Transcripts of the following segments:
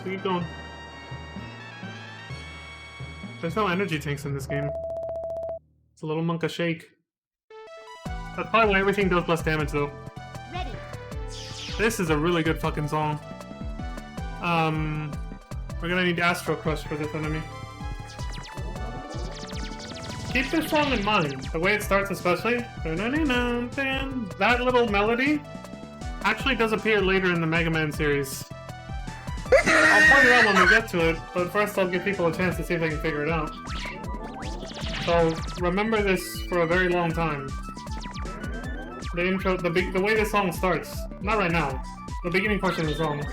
Keep going. There's no energy tanks in this game. It's a little monka shake. That's probably why everything does less damage though. Ready. This is a really good fucking song. We're gonna need Astro Crush for this enemy. Keep this song in mind. The way it starts especially. That little melody actually does appear later in the Mega Man series. I'll point it out when we get to it, but first I'll give people a chance to see if they can figure it out. So remember this for a very long time. The intro, the way this song starts. Not right now. The beginning portion of the song.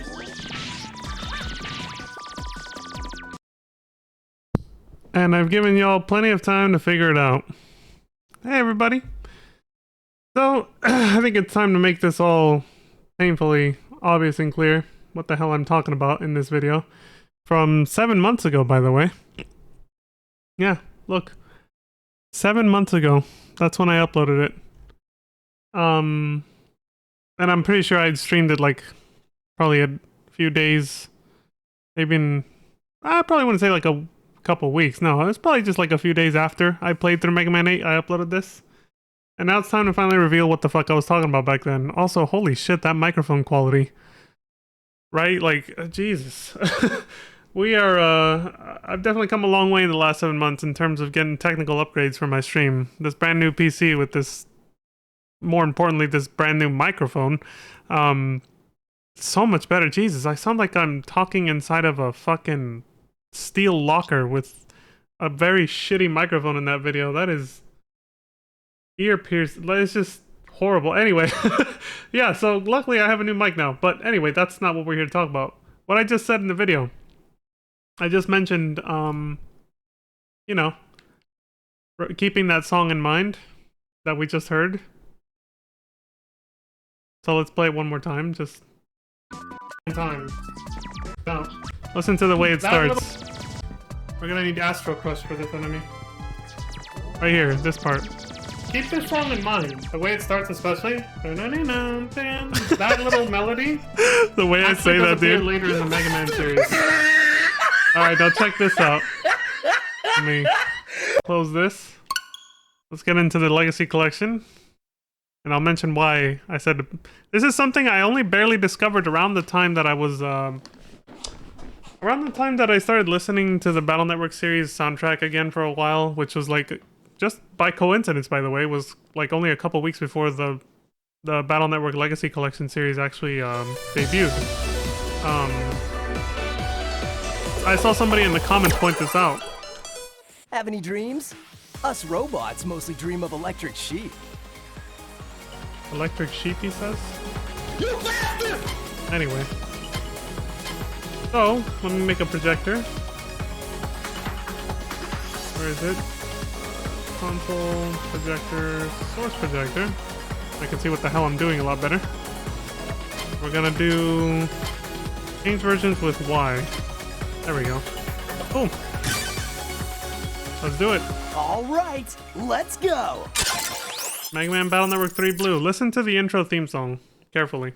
And I've given y'all plenty of time to figure it out. Hey everybody. So, I think it's time to make this all painfully obvious and clear what the hell I'm talking about in this video. From 7 months ago, by the way. Yeah, look. 7 months ago. That's when I uploaded it. And I'm pretty sure I'd streamed it like probably a few days. Maybe I probably wouldn't say like a couple weeks. No, it was probably just like a few days after I played through Mega Man 8, I uploaded this. And now it's time to finally reveal what the fuck I was talking about back then. Also, holy shit, that microphone quality. Right? Like, Jesus. We are, I've definitely come a long way in the last 7 months in terms of getting technical upgrades for my stream. This brand new PC with this, more importantly, this brand new microphone. So much better. Jesus, I sound like I'm talking inside of a fucking steel locker with a very shitty microphone in that video. That is ear pierced. It's just horrible. Anyway, yeah, so luckily I have a new mic now. But anyway, that's not what we're here to talk about. What I just said in the video. I just mentioned, you know, keeping that song in mind that we just heard. So let's play it one more time, just time. No. Listen to the way it starts. We're gonna need Astro Crush for this enemy. Right here, this part. Keep this song in mind. The way it starts especially. That little melody. The way I say that, dude. Later in the Mega Man series. Alright, now check this out. Let me close this. Let's get into the Legacy Collection. And I'll mention why I said... This is something I only barely discovered around the time that I was... around the time that I started listening to the Battle Network series soundtrack again for a while, which was like... Just by coincidence, by the way, was like only a couple weeks before the Battle Network Legacy Collection series actually debuted. I saw somebody in the comments point this out. Have any dreams? Us robots mostly dream of electric sheep. Electric sheep, he says? Anyway. So, let me make a projector. Where is it? Console, projector, source projector. I can see what the hell I'm doing a lot better. We're gonna do... change versions with Y. There we go. Boom. Let's do it. All right, let's go. Mega Man Battle Network 3 Blue. Listen to the intro theme song carefully.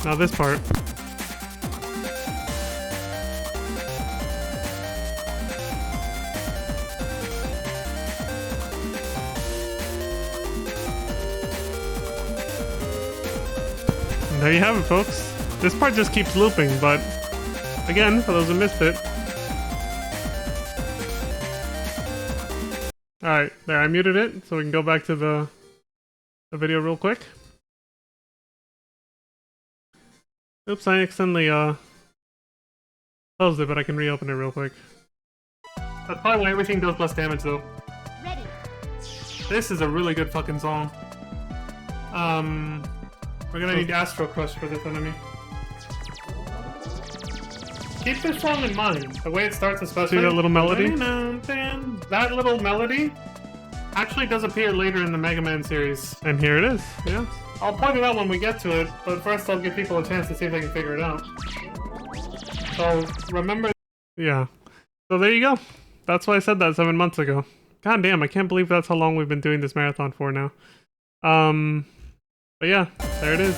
Now this part. And there you have it, folks. This part just keeps looping, but again, for those who missed it. Alright, there, I muted it, so we can go back to the video real quick. Oops, I accidentally closed it, but I can reopen it real quick. That's probably why everything does less damage though. Ready. This is a really good fucking song. We're gonna need Astro Crush for this enemy. Keep this song in mind. The way it starts especially. See that little melody? That little melody actually does appear later in the Mega Man series. And here it is, yeah. I'll point it out when we get to it, but first I'll give people a chance to see if they can figure it out. So remember, yeah. So there you go. That's why I said that 7 months ago. God damn, I can't believe that's how long we've been doing this marathon for now. But yeah, there it is.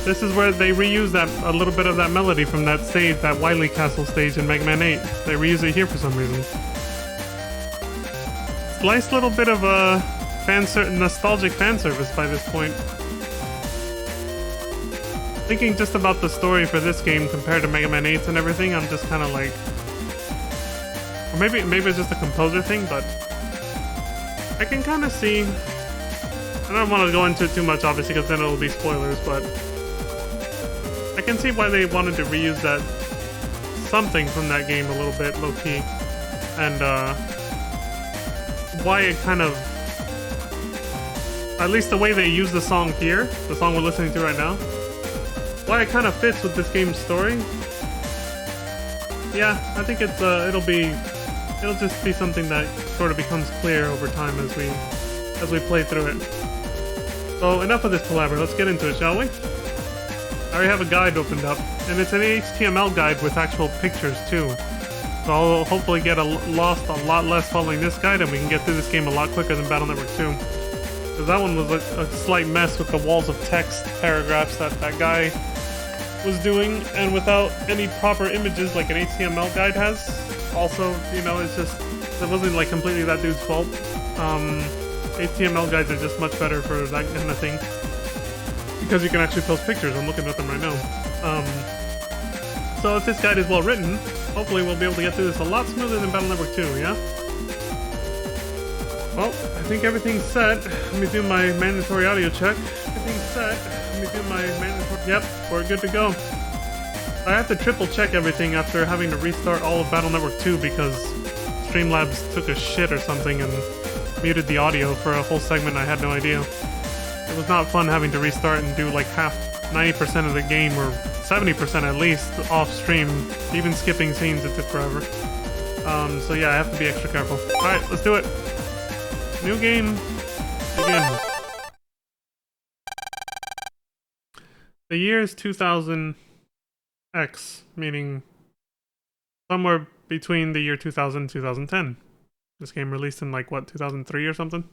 This is where they reuse that a little bit of that melody from that stage, that Wily Castle stage in Mega Man 8. They reuse it here for some reason. Nice little bit of a nostalgic fan service by this point. Thinking just about the story for this game compared to Mega Man 8 and everything, I'm just kind of like, or maybe it's just a composer thing, but I can kind of see. I don't want to go into it too much, obviously, because then it'll be spoilers, but I can see why they wanted to reuse that something from that game a little bit, low-key, and why it kind of, at least the way they use the song here, the song we're listening to right now, why it kind of fits with this game's story. Yeah, I think it's it'll just be something that sort of becomes clear over time as we play through it. So enough of this palaver, let's get into it, shall we? I already have a guide opened up, and it's an HTML guide with actual pictures too. So I'll hopefully get lost a lot less following this guide, and we can get through this game a lot quicker than Battle Network 2. Because that one was a slight mess with the walls of text paragraphs that guy was doing, and without any proper images like an HTML guide has. Also, you know, it wasn't like completely that dude's fault. HTML guides are just much better for that kind of thing, because you can actually post pictures. I'm looking at them right now. So if this guide is well written, hopefully we'll be able to get through this a lot smoother than Battle Network 2, yeah? Well, I think everything's set. Let me do my mandatory audio check. Everything's set. Let me do my mandatory... Yep, we're good to go. I have to triple check everything after having to restart all of Battle Network 2 because Streamlabs took a shit or something and muted the audio for a whole segment. I had no idea. It was not fun having to restart and do like 90% of the game, or 70% at least, off stream. Even skipping scenes, it took forever. So yeah, I have to be extra careful. Alright, let's do it. New game. Begin. The year is 2000X, meaning somewhere between the year 2000 and 2010. This game released in like, what, 2003 or something?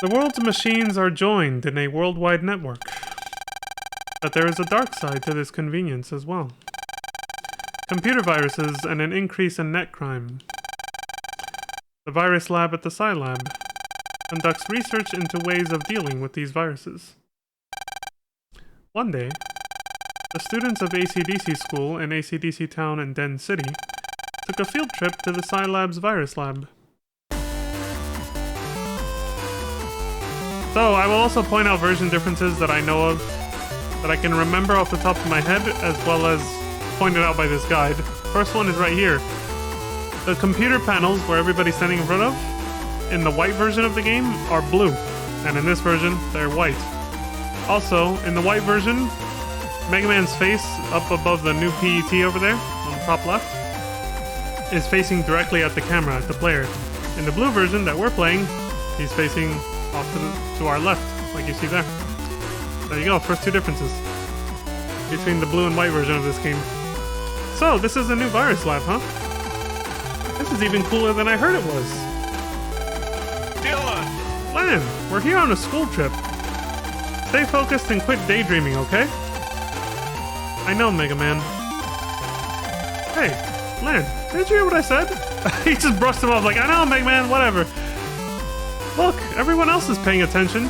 The world's machines are joined in a worldwide network. But there is a dark side to this convenience as well. Computer viruses and an increase in net crime. The virus lab at the Scilab conducts research into ways of dealing with these viruses. One day, the students of AC/DC School in AC/DC Town in Den City took a field trip to the Scilab's virus lab. So, I will also point out version differences that I know of, that I can remember off the top of my head, as well as pointed out by this guide. First one is right here. The computer panels where everybody's standing in front of, in the white version of the game, are blue, and in this version, they're white. Also, in the white version, Mega Man's face, up above the new PET over there, on the top left, is facing directly at the camera, at the player. In the blue version that we're playing, he's facing off to our left, like you see there. There you go, first two differences between the blue and white version of this game. So, this is a new virus lab, huh? This is even cooler than I heard it was. Dylan! Lan, we're here on a school trip. Stay focused and quit daydreaming, okay? I know, Mega Man. Hey, Lan, did you hear what I said? He just brushed him off like, I know, Mega Man, whatever. Look, everyone else is paying attention.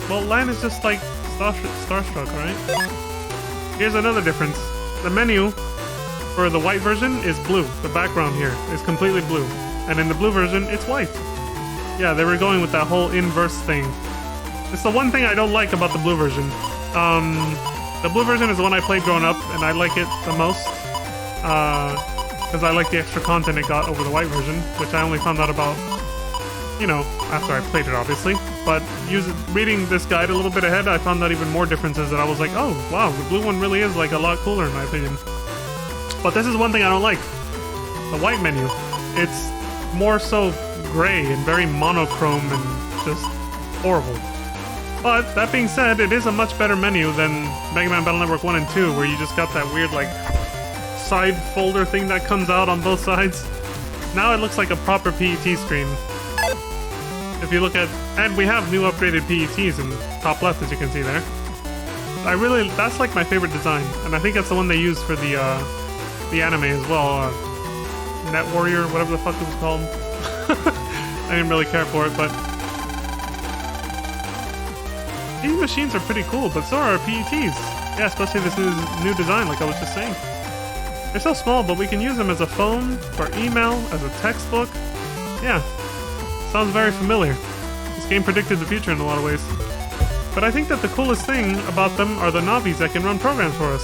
Well, Lan is just like starstruck, right? Here's another difference. The menu for the white version is blue. The background here is completely blue. And in the blue version, it's white. Yeah, they were going with that whole inverse thing. It's the one thing I don't like about the blue version. The blue version is the one I played growing up, and I like it the most. Because I like the extra content it got over the white version, which I only found out about, you know, after I played it, obviously. But reading this guide a little bit ahead, I found out even more differences that I was like, oh, wow, the blue one really is like a lot cooler in my opinion. But this is one thing I don't like. The white menu. It's more so gray and very monochrome and just horrible. But that being said, it is a much better menu than Mega Man Battle Network 1 and 2, where you just got that weird like side folder thing that comes out on both sides. Now it looks like a proper PET screen. If you look at, and we have new upgraded PETs in top left, as you can see there. That's like my favorite design, and I think that's the one they used for the anime as well. Net Warrior, whatever the fuck it was called. I didn't really care for it, but these machines are pretty cool, but so are our PETs. Yeah, especially this new design, like I was just saying. They're so small, but we can use them as a phone, for email, as a textbook. Yeah, sounds very familiar. This game predicted the future in a lot of ways. But I think that the coolest thing about them are the Navis that can run programs for us.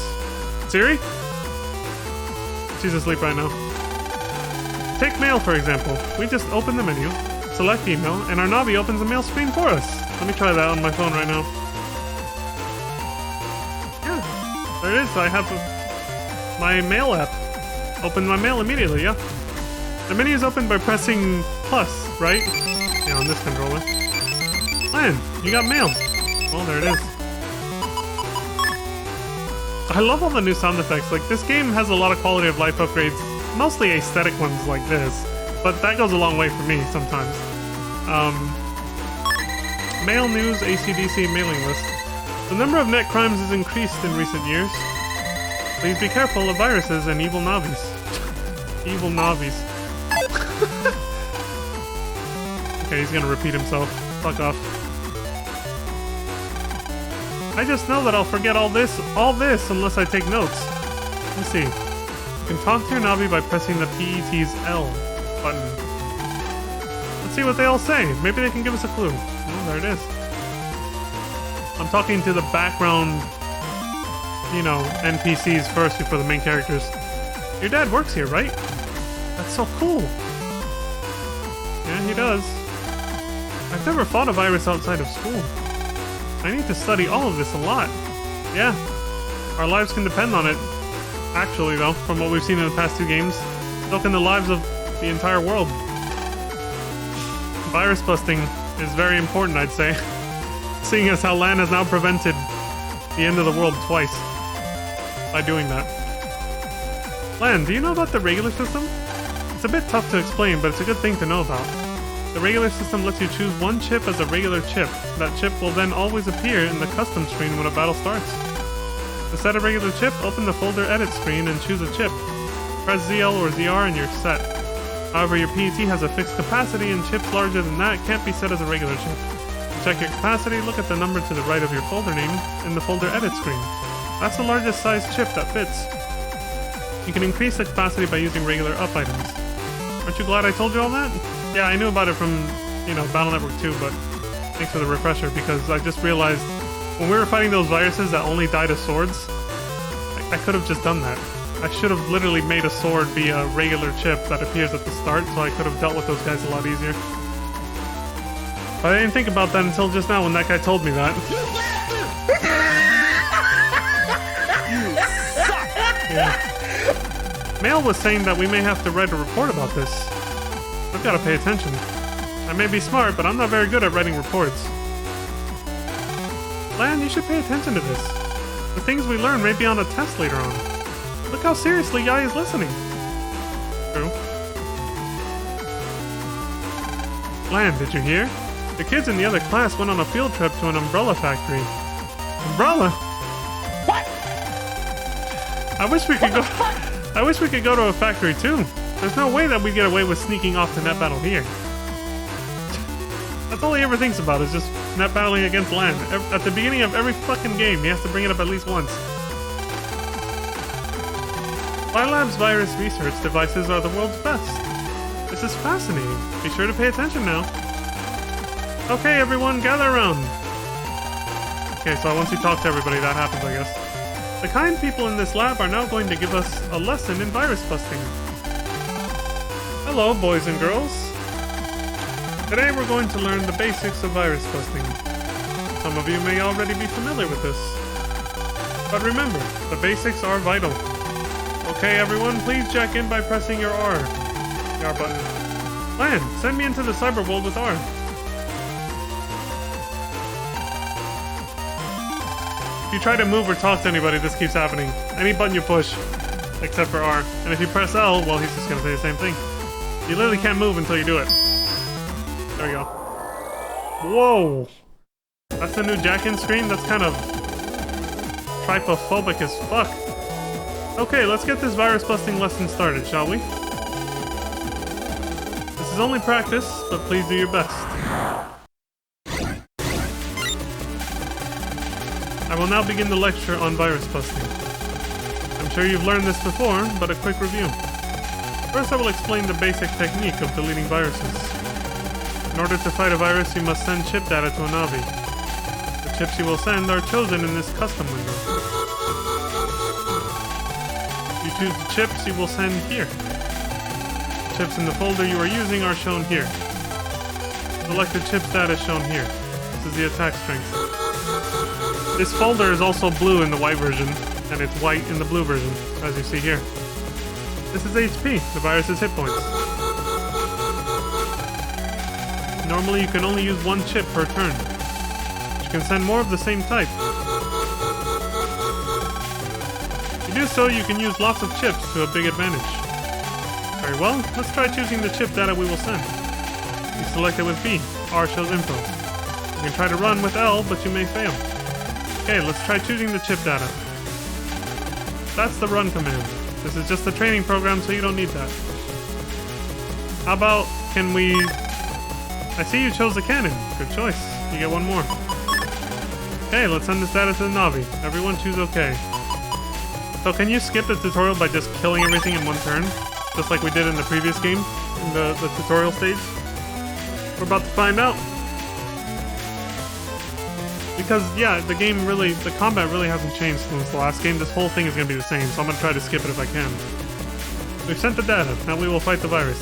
Siri? She's asleep right now. Take mail, for example. We just open the menu, select email, and our Navi opens the mail screen for us. Let me try that on my phone right now. Yeah, there it is. I have my mail app. Open my mail immediately, yeah. The menu is opened by pressing plus, right? Yeah, on this controller. Man, you got mail. Well, there it is. I love all the new sound effects. Like, this game has a lot of quality of life upgrades. Mostly aesthetic ones like this. But that goes a long way for me sometimes. Mail news AC/DC mailing list. The number of net crimes has increased in recent years. Please be careful of viruses and evil Navis. Evil Navis. Okay, he's gonna repeat himself. Fuck off. I just know that I'll forget all this unless I take notes. Let's see. You can talk to your Navi by pressing the PET's L button. Let's see what they all say. Maybe they can give us a clue. Oh, there it is. I'm talking to the background, you know, NPCs first before the main characters. Your dad works here, right? That's so cool. Yeah, he does. I've never fought a virus outside of school. I need to study all of this a lot. Yeah, our lives can depend on it. Actually, though, from what we've seen in the past 2 games, so can the lives of the entire world. Virus busting is very important, I'd say. Seeing as how LAN has now prevented the end of the world twice by doing that. LAN, do you know about the regular system? It's a bit tough to explain, but it's a good thing to know about. The regular system lets you choose one chip as a regular chip. That chip will then always appear in the custom screen when a battle starts. To set a regular chip, open the folder edit screen and choose a chip. Press ZL or ZR and you're set. However, your PET has a fixed capacity and chips larger than that can't be set as a regular chip. To check your capacity, look at the number to the right of your folder name in the folder edit screen. That's the largest size chip that fits. You can increase the capacity by using regular up items. Aren't you glad I told you all that? Yeah, I knew about it from, you know, Battle Network 2, but thanks for the refresher, because I just realized when we were fighting those viruses that only die to swords, I could have just done that. I should have literally made a sword be a regular chip that appears at the start, so I could have dealt with those guys a lot easier. But I didn't think about that until just now when that guy told me that. Yeah. Mail was saying that we may have to write a report about this. I've got to pay attention. I may be smart, but I'm not very good at writing reports. Lan, you should pay attention to this. The things we learn may be on a test later on. Look how seriously Yai is listening. True. Lan, did you hear? The kids in the other class went on a field trip to an umbrella factory. Umbrella? What? I wish we could go to a factory too. There's no way that we get away with sneaking off to net battle here. That's all he ever thinks about is just net battling against LAN. At the beginning of every fucking game, he has to bring it up at least once. Bylab's virus research devices are the world's best. This is fascinating. Be sure to pay attention now. Okay, everyone, gather around. Okay, so once you talk to everybody, that happens, I guess. The kind people in this lab are now going to give us a lesson in virus busting. Hello, boys and girls. Today we're going to learn the basics of virus busting. Some of you may already be familiar with this. But remember, the basics are vital. Okay, everyone, please check in by pressing your R button. Lan, send me into the cyber world with R. If you try to move or talk to anybody, this keeps happening. Any button you push, except for R. And if you press L, well, he's just gonna say the same thing. You literally can't move until you do it. There we go. Whoa! That's the new Jack-in screen? That's kind of trypophobic as fuck. Okay, let's get this virus busting lesson started, shall we? This is only practice, but please do your best. I will now begin the lecture on virus busting. I'm sure you've learned this before, but a quick review. First, I will explain the basic technique of deleting viruses. In order to fight a virus, you must send chip data to a Navi. The chips you will send are chosen in this custom window. You choose the chips you will send here. The chips in the folder you are using are shown here. Selected chip data is shown here. This is the attack strength. This folder is also blue in the white version, and it's white in the blue version, as you see here. This is HP, the virus's hit points. Normally you can only use one chip per turn. You can send more of the same type. To do so, you can use lots of chips to a big advantage. Very well, let's try choosing the chip data we will send. You select it with B, R shows info. You can try to run with L, but you may fail. Okay, let's try choosing the chip data. That's the run command. This is just a training program, so you don't need that. How about, can we... I see you chose the cannon. Good choice. You get one more. Okay, let's send this data to the Navi. Everyone choose OK. So can you skip the tutorial by just killing everything in one turn? Just like we did in the previous game, in the tutorial stage? We're about to find out. Because, yeah, the game really, the combat really hasn't changed since the last game. This whole thing is going to be the same, so I'm going to try to skip it if I can. We've sent the data. Now we will fight the virus.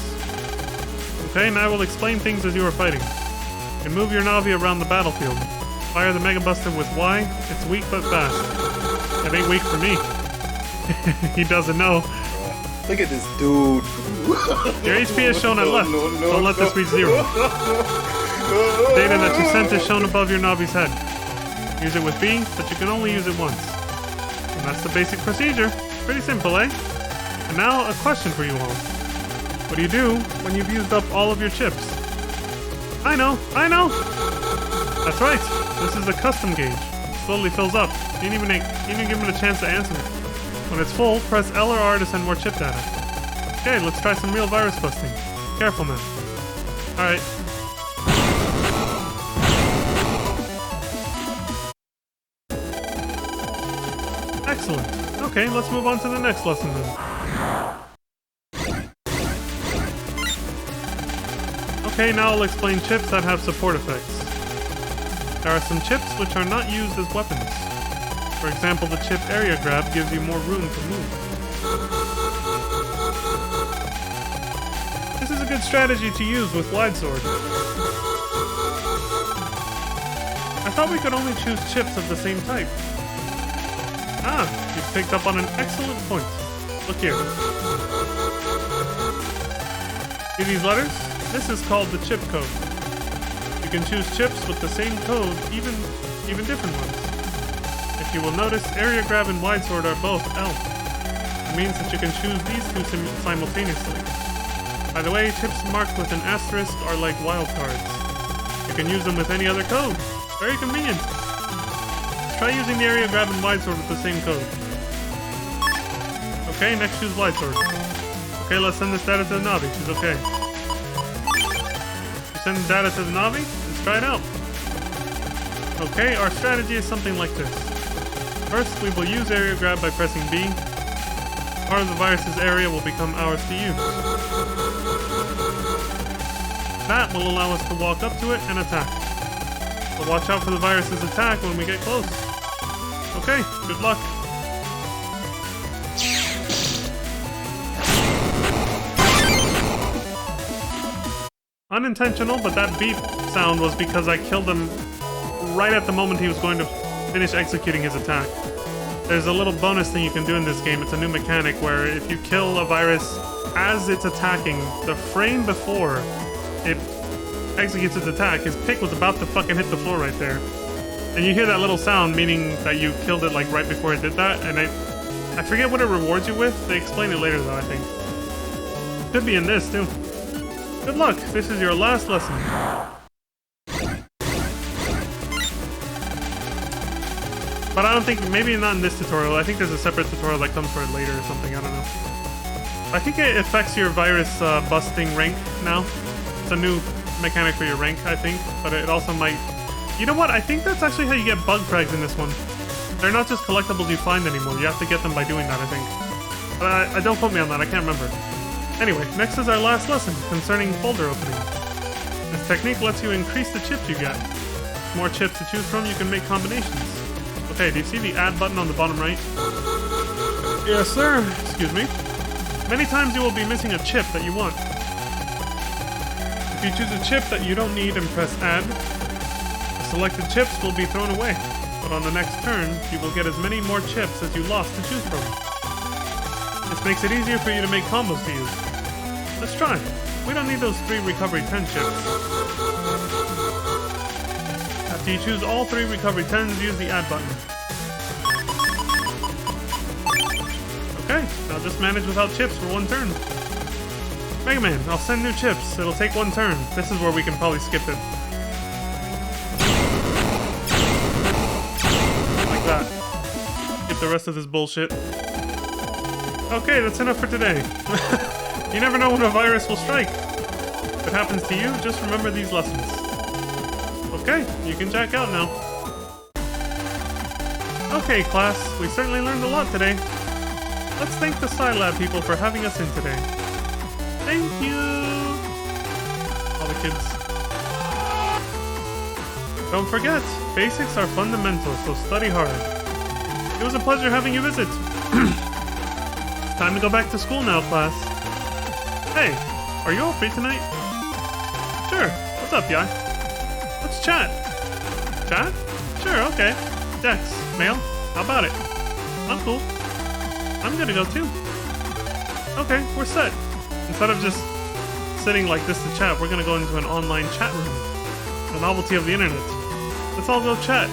Okay, now I will explain things as you are fighting. You can move your Navi around the battlefield. Fire the Mega Buster with Y. It's weak but fast. It ain't weak for me. He doesn't know. Look at this dude. Your HP is shown at left. Don't let this reach 0. Data that you sent is shown above your Navi's head. Use it with B, but you can only use it once. And that's the basic procedure. Pretty simple, eh? And now, a question for you all. What do you do when you've used up all of your chips? I know! That's right! This is a custom gauge. It slowly fills up. You didn't even give him a chance to answer. When it's full, press L or R to send more chip data. Okay, let's try some real virus busting. Careful now. Alright. Excellent. Okay, let's move on to the next lesson then. Okay, now I'll explain chips that have support effects. There are some chips which are not used as weapons. For example, the chip area grab gives you more room to move. This is a good strategy to use with Wide Sword. I thought we could only choose chips of the same type. Ah, you've picked up on an excellent point. Look here. See these letters? This is called the chip code. You can choose chips with the same code, even different ones. If you will notice, Area Grab and Wide Sword are both L. It means that you can choose these two simultaneously. By the way, chips marked with an asterisk are like wildcards. You can use them with any other code. Very convenient. Try using the Area Grab and Wide Sword with the same code. Okay, next choose Wide Sword. Okay, let's send this data to the Navi. She's okay. You send the data to the Navi? Let's try it out. Okay, our strategy is something like this. First, we will use Area Grab by pressing B. Part of the virus's area will become ours to use. That will allow us to walk up to it and attack. But watch out for the virus's attack when we get close. Okay, good luck. Unintentional, but that beep sound was because I killed him right at the moment he was going to finish executing his attack. There's a little bonus thing you can do in this game. It's a new mechanic where if you kill a virus as it's attacking, the frame before it executes its attack, his pick was about to fucking hit the floor right there. And you hear that little sound, meaning that you killed it like right before it did that, and I forget what it rewards you with. They explain it later though, I think. Could be in this too. Good luck, this is your last lesson. But I don't think, maybe not in this tutorial, I think there's a separate tutorial that comes for it later or something, I don't know. I think it affects your virus busting rank now. It's a new mechanic for your rank, I think, but it also might... You know what, I think that's actually how you get bug frags in this one. They're not just collectibles you find anymore, you have to get them by doing that, I think. But I don't quote me on that, I can't remember. Anyway, next is our last lesson, concerning folder opening. This technique lets you increase the chips you get. With more chips to choose from, you can make combinations. Okay, do you see the add button on the bottom right? Yes, sir. Excuse me. Many times you will be missing a chip that you want. If you choose a chip that you don't need and press add, the selected chips will be thrown away. But on the next turn, you will get as many more chips as you lost to choose from. This makes it easier for you to make combos to use. Let's try. We don't need those 3 recovery 10 chips. After you choose all 3 recovery 10s, use the add button. Okay, now just manage without chips for 1 turn. Mega Man, I'll send new chips. It'll take 1 turn. This is where we can probably skip it. Like that. Skip the rest of this bullshit. Okay, that's enough for today. You never know when a virus will strike. If it happens to you, just remember these lessons. Okay, you can jack out now. Okay, class, we certainly learned a lot today. Let's thank the Scilab people for having us in today. Thank you! All the kids. Don't forget, basics are fundamental, so study hard. It was a pleasure having you visit. It's time to go back to school now, class. Hey, are you all free tonight? Sure, what's up, Yai? Let's chat. Chat? Sure, okay. Dex, Mail, how about it? I'm cool. I'm gonna go too. Okay, we're set. Instead of just sitting like this to chat, we're gonna go into an online chat room. The novelty of the internet. Let's all go chat.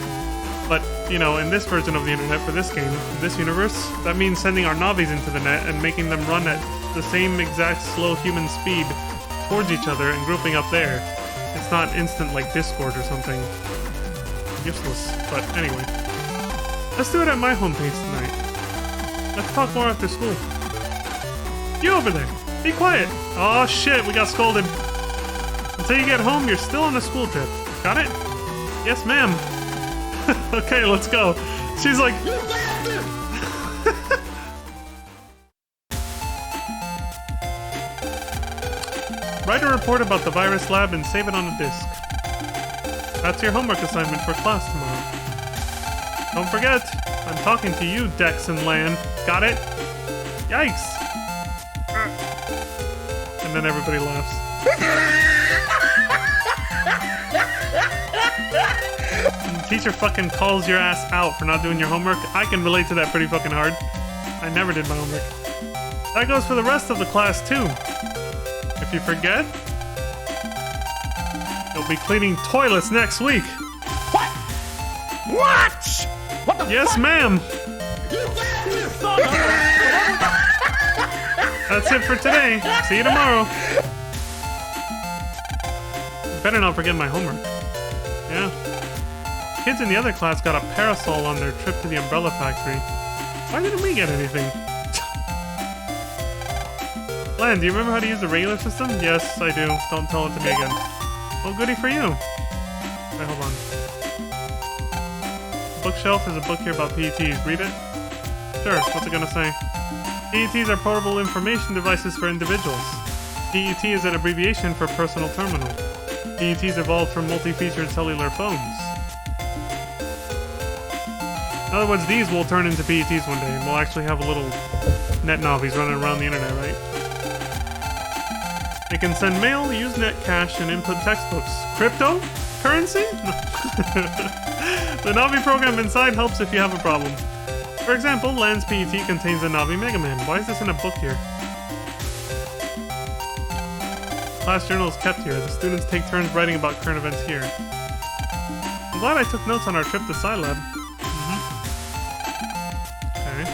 But, you know, in this version of the internet for this game, this universe, that means sending our Navis into the net and making them run at the same exact slow human speed towards each other and grouping up there. It's not instant like Discord or something. Useless. But anyway. Let's do it at my homepage tonight. Let's talk more after school. You over there! Be quiet! Oh shit, we got scolded. Until you get home, you're still on the school trip. Got it? Yes, ma'am. Okay, let's go. She's like... Write a report about the virus lab and save it on a disk. That's your homework assignment for class tomorrow. Don't forget, I'm talking to you, Dex and Lan. Got it? Yikes! And then everybody laughs. And the teacher fucking calls your ass out for not doing your homework. I can relate to that pretty fucking hard. I never did my homework. That goes for the rest of the class too. If you forget, you'll be cleaning toilets next week. What? What? What the Yes, ma'am. That's it for today. See you tomorrow. Better not forget my homework. Yeah. Kids in the other class got a parasol on their trip to the umbrella factory. Why didn't we get anything? Lan, do you remember how to use the regular system? Yes, I do. Don't tell it to me again. Well, goody for you. Wait, hold on. Bookshelf is a book here about PETs. Read it? Sure, what's it gonna say? PETs are portable information devices for individuals. PET is an abbreviation for personal terminal. PETs evolved from multi-featured cellular phones. In other words, these will turn into PETs one day, and we'll actually have a little net Navis running around the internet, right? It can send mail, use net cash, and input textbooks. Crypto? Currency? The Navi program inside helps if you have a problem. For example, Lan's PET contains a Navi Mega Man. Why is this in a book here? Class journal is kept here. The students take turns writing about current events here. I'm glad I took notes on our trip to Scilab. Okay.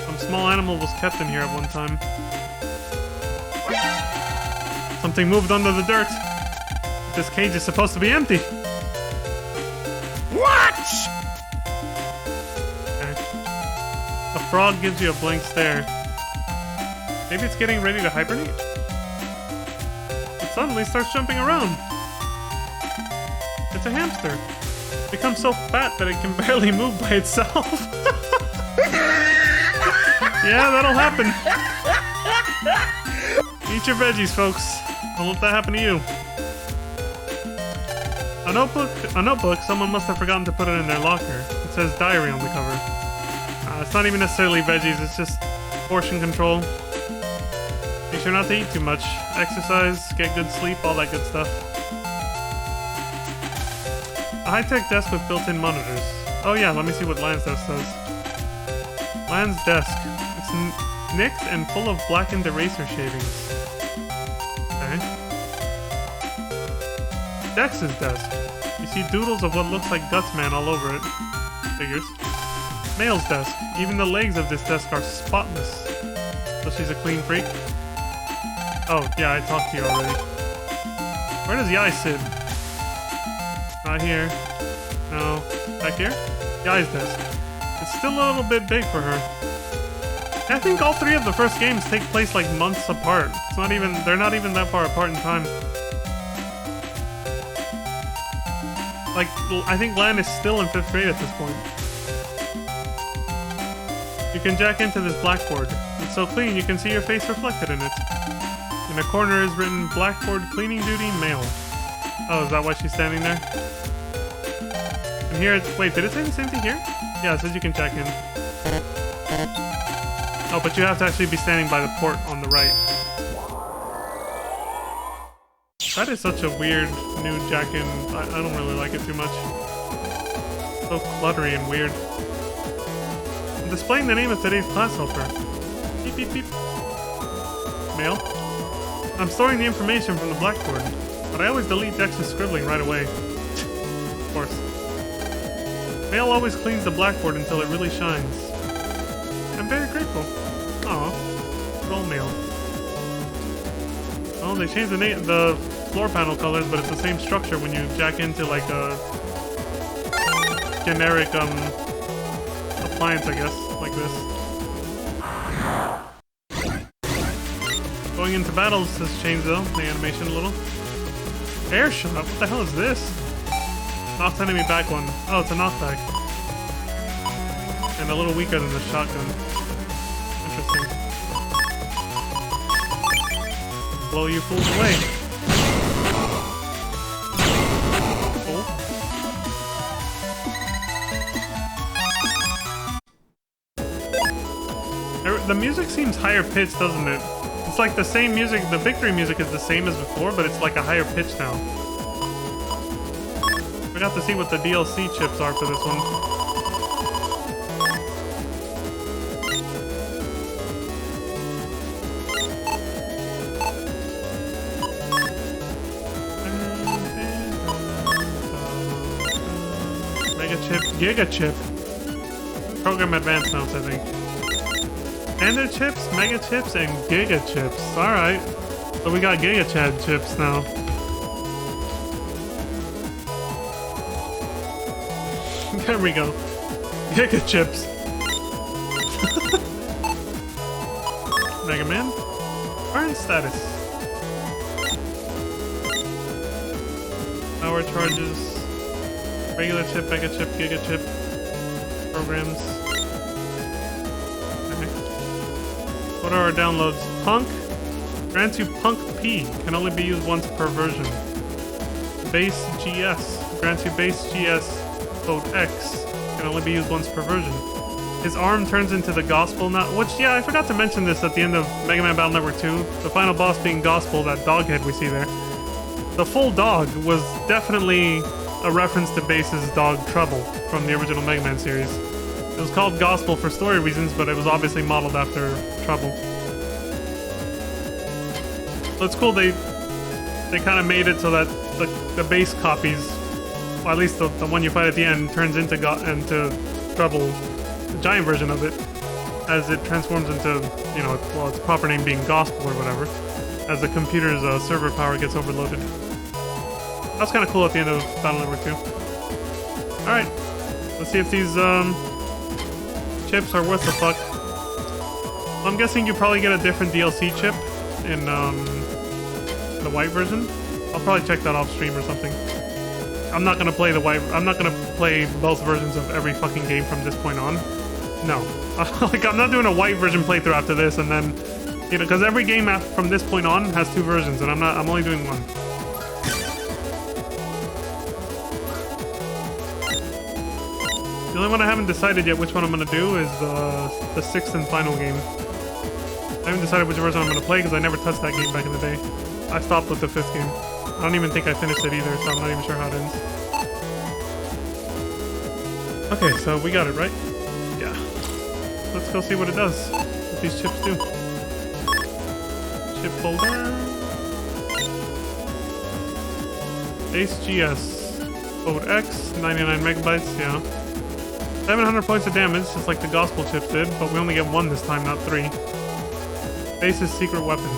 Some small animal was kept in here at one time. Something moved under the dirt. This cage is supposed to be empty. Watch! Okay. A frog gives you a blank stare. Maybe it's getting ready to hibernate? It suddenly starts jumping around. It's a hamster. It becomes so fat that it can barely move by itself. Yeah, that'll happen. Eat your veggies, folks. Don't let that happen to you. A notebook, someone must have forgotten to put it in their locker. It says diary on the cover. It's not even necessarily veggies, it's just portion control. Be sure not to eat too much. Exercise, get good sleep, all that good stuff. A high-tech desk with built-in monitors. Oh yeah, let me see what Lan's desk says. Lan's desk. It's nicked and full of blackened eraser shavings. Okay. Dex's desk. You see doodles of what looks like Gutsman all over it. Figures. Mail's desk. Even the legs of this desk are spotless. So she's a clean freak? Oh, yeah, I talked to you already. Where does Yai sit? Not here. No. Back here? Yai's desk. It's still a little bit big for her. I think all three of the first games take place like months apart. They're not even that far apart in time. Like, I think Lan is still in 5th grade at this point. You can jack into this blackboard. It's so clean you can see your face reflected in it. In a corner is written Blackboard Cleaning Duty Mail. Oh, is that why she's standing there? And here it's... Wait, did it say the same thing here? Yeah, it says you can jack in. Oh, but you have to actually be standing by the port on the right. That is such a weird new jack-in. I don't really like it too much. So cluttery and weird. I'm displaying the name of today's class helper. Beep, beep, beep. Mail. I'm storing the information from the blackboard, but I always delete Dex's scribbling right away. Of course. Mail always cleans the blackboard until it really shines. I'm very grateful. Aw. Roll mail. Oh, they changed the floor panel colors, but it's the same structure when you jack into like a generic appliance, I guess, like this. Going into battles has changed though, the animation a little. Air shot? What the hell is this? Knocks enemy back one. Oh, it's a knockback. And a little weaker than the shotgun. Interesting. Blow you fools away. Cool. The music seems higher pitched, doesn't it? It's like the same music, the victory music is the same as before, but it's like a higher pitch now. We got to see what the DLC chips are for this one. Mega Chip, Giga Chip. Program Advanced Notes, I think. Standard chips, Mega Chips, and Giga Chips. Alright. So we got Giga Chad chips now. There we go. Giga Chips. Mega Man. Current status. Power charges. Regular chip, Mega Chip, Giga Chip. Programs. What are our downloads? Punk grants you Punk P, can only be used once per version. Base GS grants you Base GS code X, can only be used once per version. His arm turns into the Gospel now, which, yeah, I forgot to mention this at the end of Mega Man Battle Network 2, the final boss being Gospel, that dog head we see there. The full dog was definitely a reference to Base's dog Trouble from the original Mega Man series. It was called Gospel for story reasons, but it was obviously modeled after Trouble. So it's cool they kind of made it so that the base copies, well, at least the one you fight at the end, turns into Trouble, the giant version of it, as it transforms into, you know, well, its proper name being Gospel or whatever, as the computer's server power gets overloaded. That's kind of cool at the end of Battle Network 2. Alright, let's see if these chips are worth the fuck. I'm guessing you probably get a different DLC chip in the white version. I'll probably check that off stream or something. I'm not gonna play I'm not gonna play both versions of every fucking game from this point on. No. Like, I'm not doing a white version playthrough after this, and then, you know, because every game from this point on has 2 versions, and I'm only doing one. The only one I haven't decided yet which one I'm gonna do is the 6th and final game. I haven't decided which version I'm gonna play because I never touched that game back in the day. I stopped with the 5th game. I don't even think I finished it either, so I'm not even sure how it ends. Okay, so we got it, right? Yeah. Let's go see what it does. What these chips do. Chip folder. Base GS. Code X, 99 megabytes, yeah. 700 points of damage, just like the Gospel chips did, but we only get 1 this time, not 3. Base's secret weapon.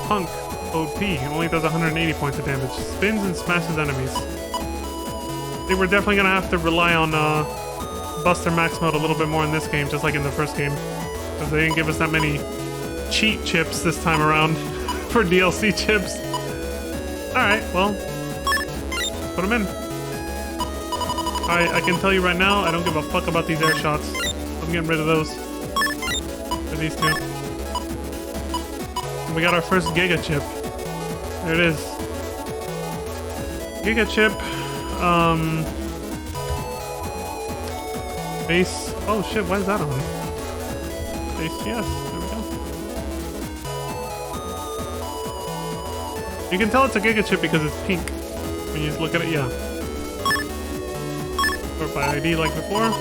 Punk, code P, only does 180 points of damage. Spins and smashes enemies. See, we're definitely gonna have to rely on Buster Max mode a little bit more in this game, just like in the first game. Because they didn't give us that many cheat chips this time around for DLC chips. Alright, well, put them in. I can tell you right now, I don't give a fuck about these air shots. I'm getting rid of those. For these 2. And we got our first Giga Chip. There it is. Giga Chip. Base. Oh shit, why is that on? Base GS. There we go. You can tell it's a Giga Chip because it's pink. When you just look at it, yeah. Sort by ID like before.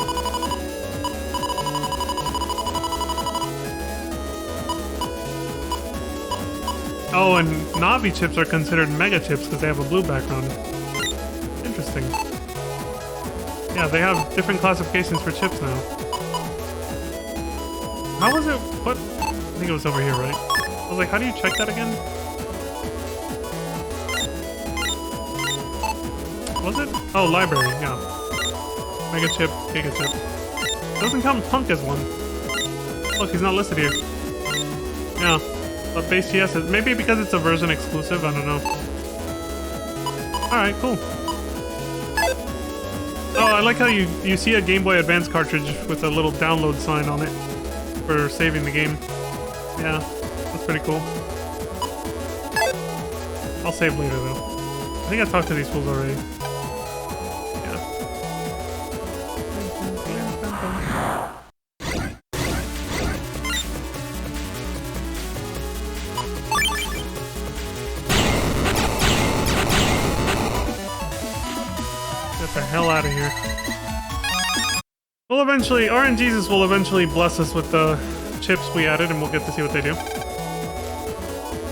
Oh, and Navi chips are considered mega chips because they have a blue background. Interesting. Yeah, they have different classifications for chips now. How was it? What? I think it was over here, right? I was like, how do you check that again? Was it? Oh, library, yeah. Mega chip, Giga chip. Doesn't count Punk as one. Look, he's not listed here. Yeah, but base GS is maybe because it's a version exclusive. I don't know. All right, cool. Oh, I like how you see a Game Boy Advance cartridge with a little download sign on it for saving the game. Yeah, that's pretty cool. I'll save later though. I think I talked to these fools already. Get the hell out of here. We'll eventually, RNGesus will eventually bless us with the chips we added and we'll get to see what they do.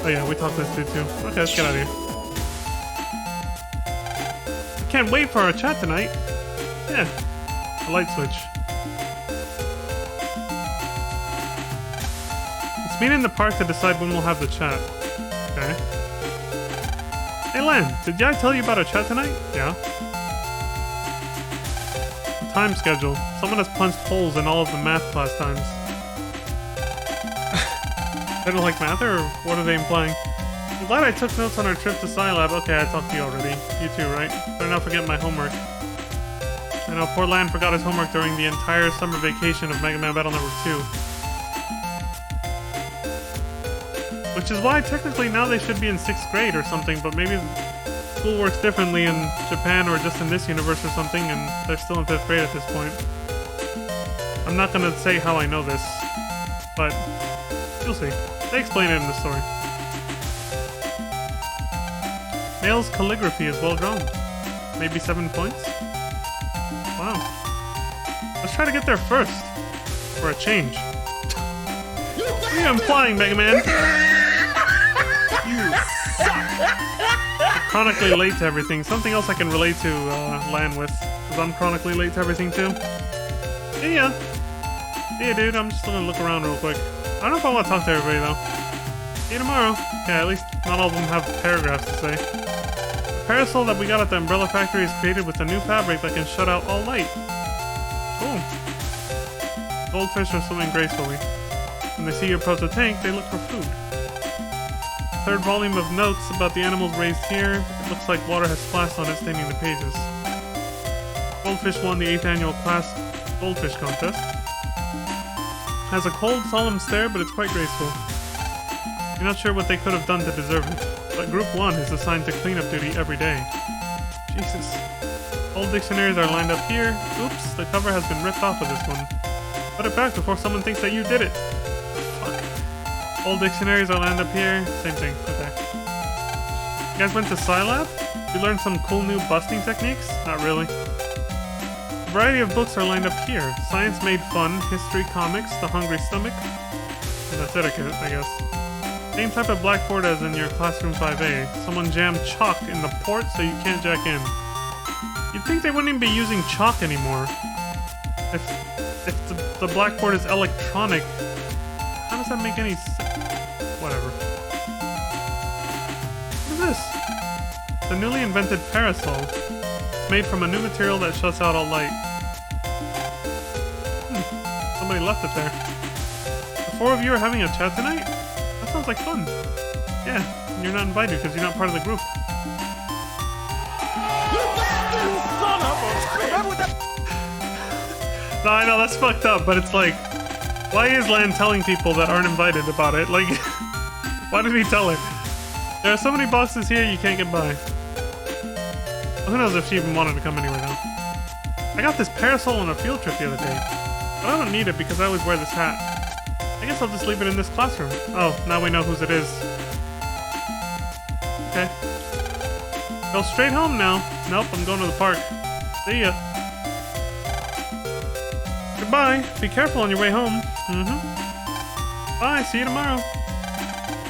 Oh yeah, we talked to this dude too. Okay, let's get out of here. Can't wait for our chat tonight. Yeah, a light switch. Let's meet in the park to decide when we'll have the chat. Okay. Hey Len, did I tell you about our chat tonight? Yeah. Time schedule. Someone has punched holes in all of the math class times. They don't like math, or what are they implying? I'm glad I took notes on our trip to Scilab. Okay, I talked to you already. You too, right? Better not forget my homework. I know, poor Lan forgot his homework during the entire summer vacation of Mega Man Battle Network 2. Which is why technically now they should be in 6th grade or something, but maybe school works differently in Japan or just in this universe or something, and they're still in 5th grade at this point. I'm not gonna say how I know this, but you'll see. They explain it in the story. Male's calligraphy is well drawn. Maybe 7 points? Wow. Let's try to get there first. For a change. What are you implying, Mega Man? You suck! Chronically late to everything. Something else I can relate to Lan with, because I'm chronically late to everything too. See ya. See ya, dude. I'm just gonna look around real quick. I don't know if I want to talk to everybody though. See you tomorrow. Yeah, at least not all of them have paragraphs to say. The parasol that we got at the Umbrella Factory is created with a new fabric that can shut out all light. Cool. Goldfish are swimming gracefully. When they see you approach the tank, they look for food. Third volume of notes about the animals raised here. It looks like water has splashed on it, staining the pages. Goldfish won the 8th annual class goldfish contest. Has a cold, solemn stare, but it's quite graceful. You're not sure what they could have done to deserve it, but Group 1 is assigned to cleanup duty every day. Jesus. Old dictionaries are lined up here. Oops, the cover has been ripped off of this one. Put it back before someone thinks that you did it. Fuck. Old dictionaries are lined up here. Same thing. Okay. You guys went to Scilab? We learned some cool new busting techniques? Not really. A variety of books are lined up here. Science Made Fun, History, Comics, The Hungry Stomach. And that's it, I guess. Same type of blackboard as in your classroom 5A. Someone jammed chalk in the port so you can't jack in. You'd think they wouldn't even be using chalk anymore. If the blackboard is electronic, how does that make any sense? Whatever. What is this? The newly invented parasol. It's made from a new material that shuts out all light. Somebody left it there. The 4 of you are having a chat tonight? That sounds like fun. Yeah, and you're not invited because you're not part of the group. No, I know, that's fucked up, but it's like, why is Lan telling people that aren't invited about it? Like, why did he tell her? There are so many boxes here you can't get by. Who knows if she even wanted to come anyway now. I got this parasol on a field trip the other day, but I don't need it because I always wear this hat. I guess I'll just leave it in this classroom. Oh, now we know whose it is. Okay. Go straight home now. Nope, I'm going to the park. See ya. Goodbye. Be careful on your way home. Bye. See you tomorrow.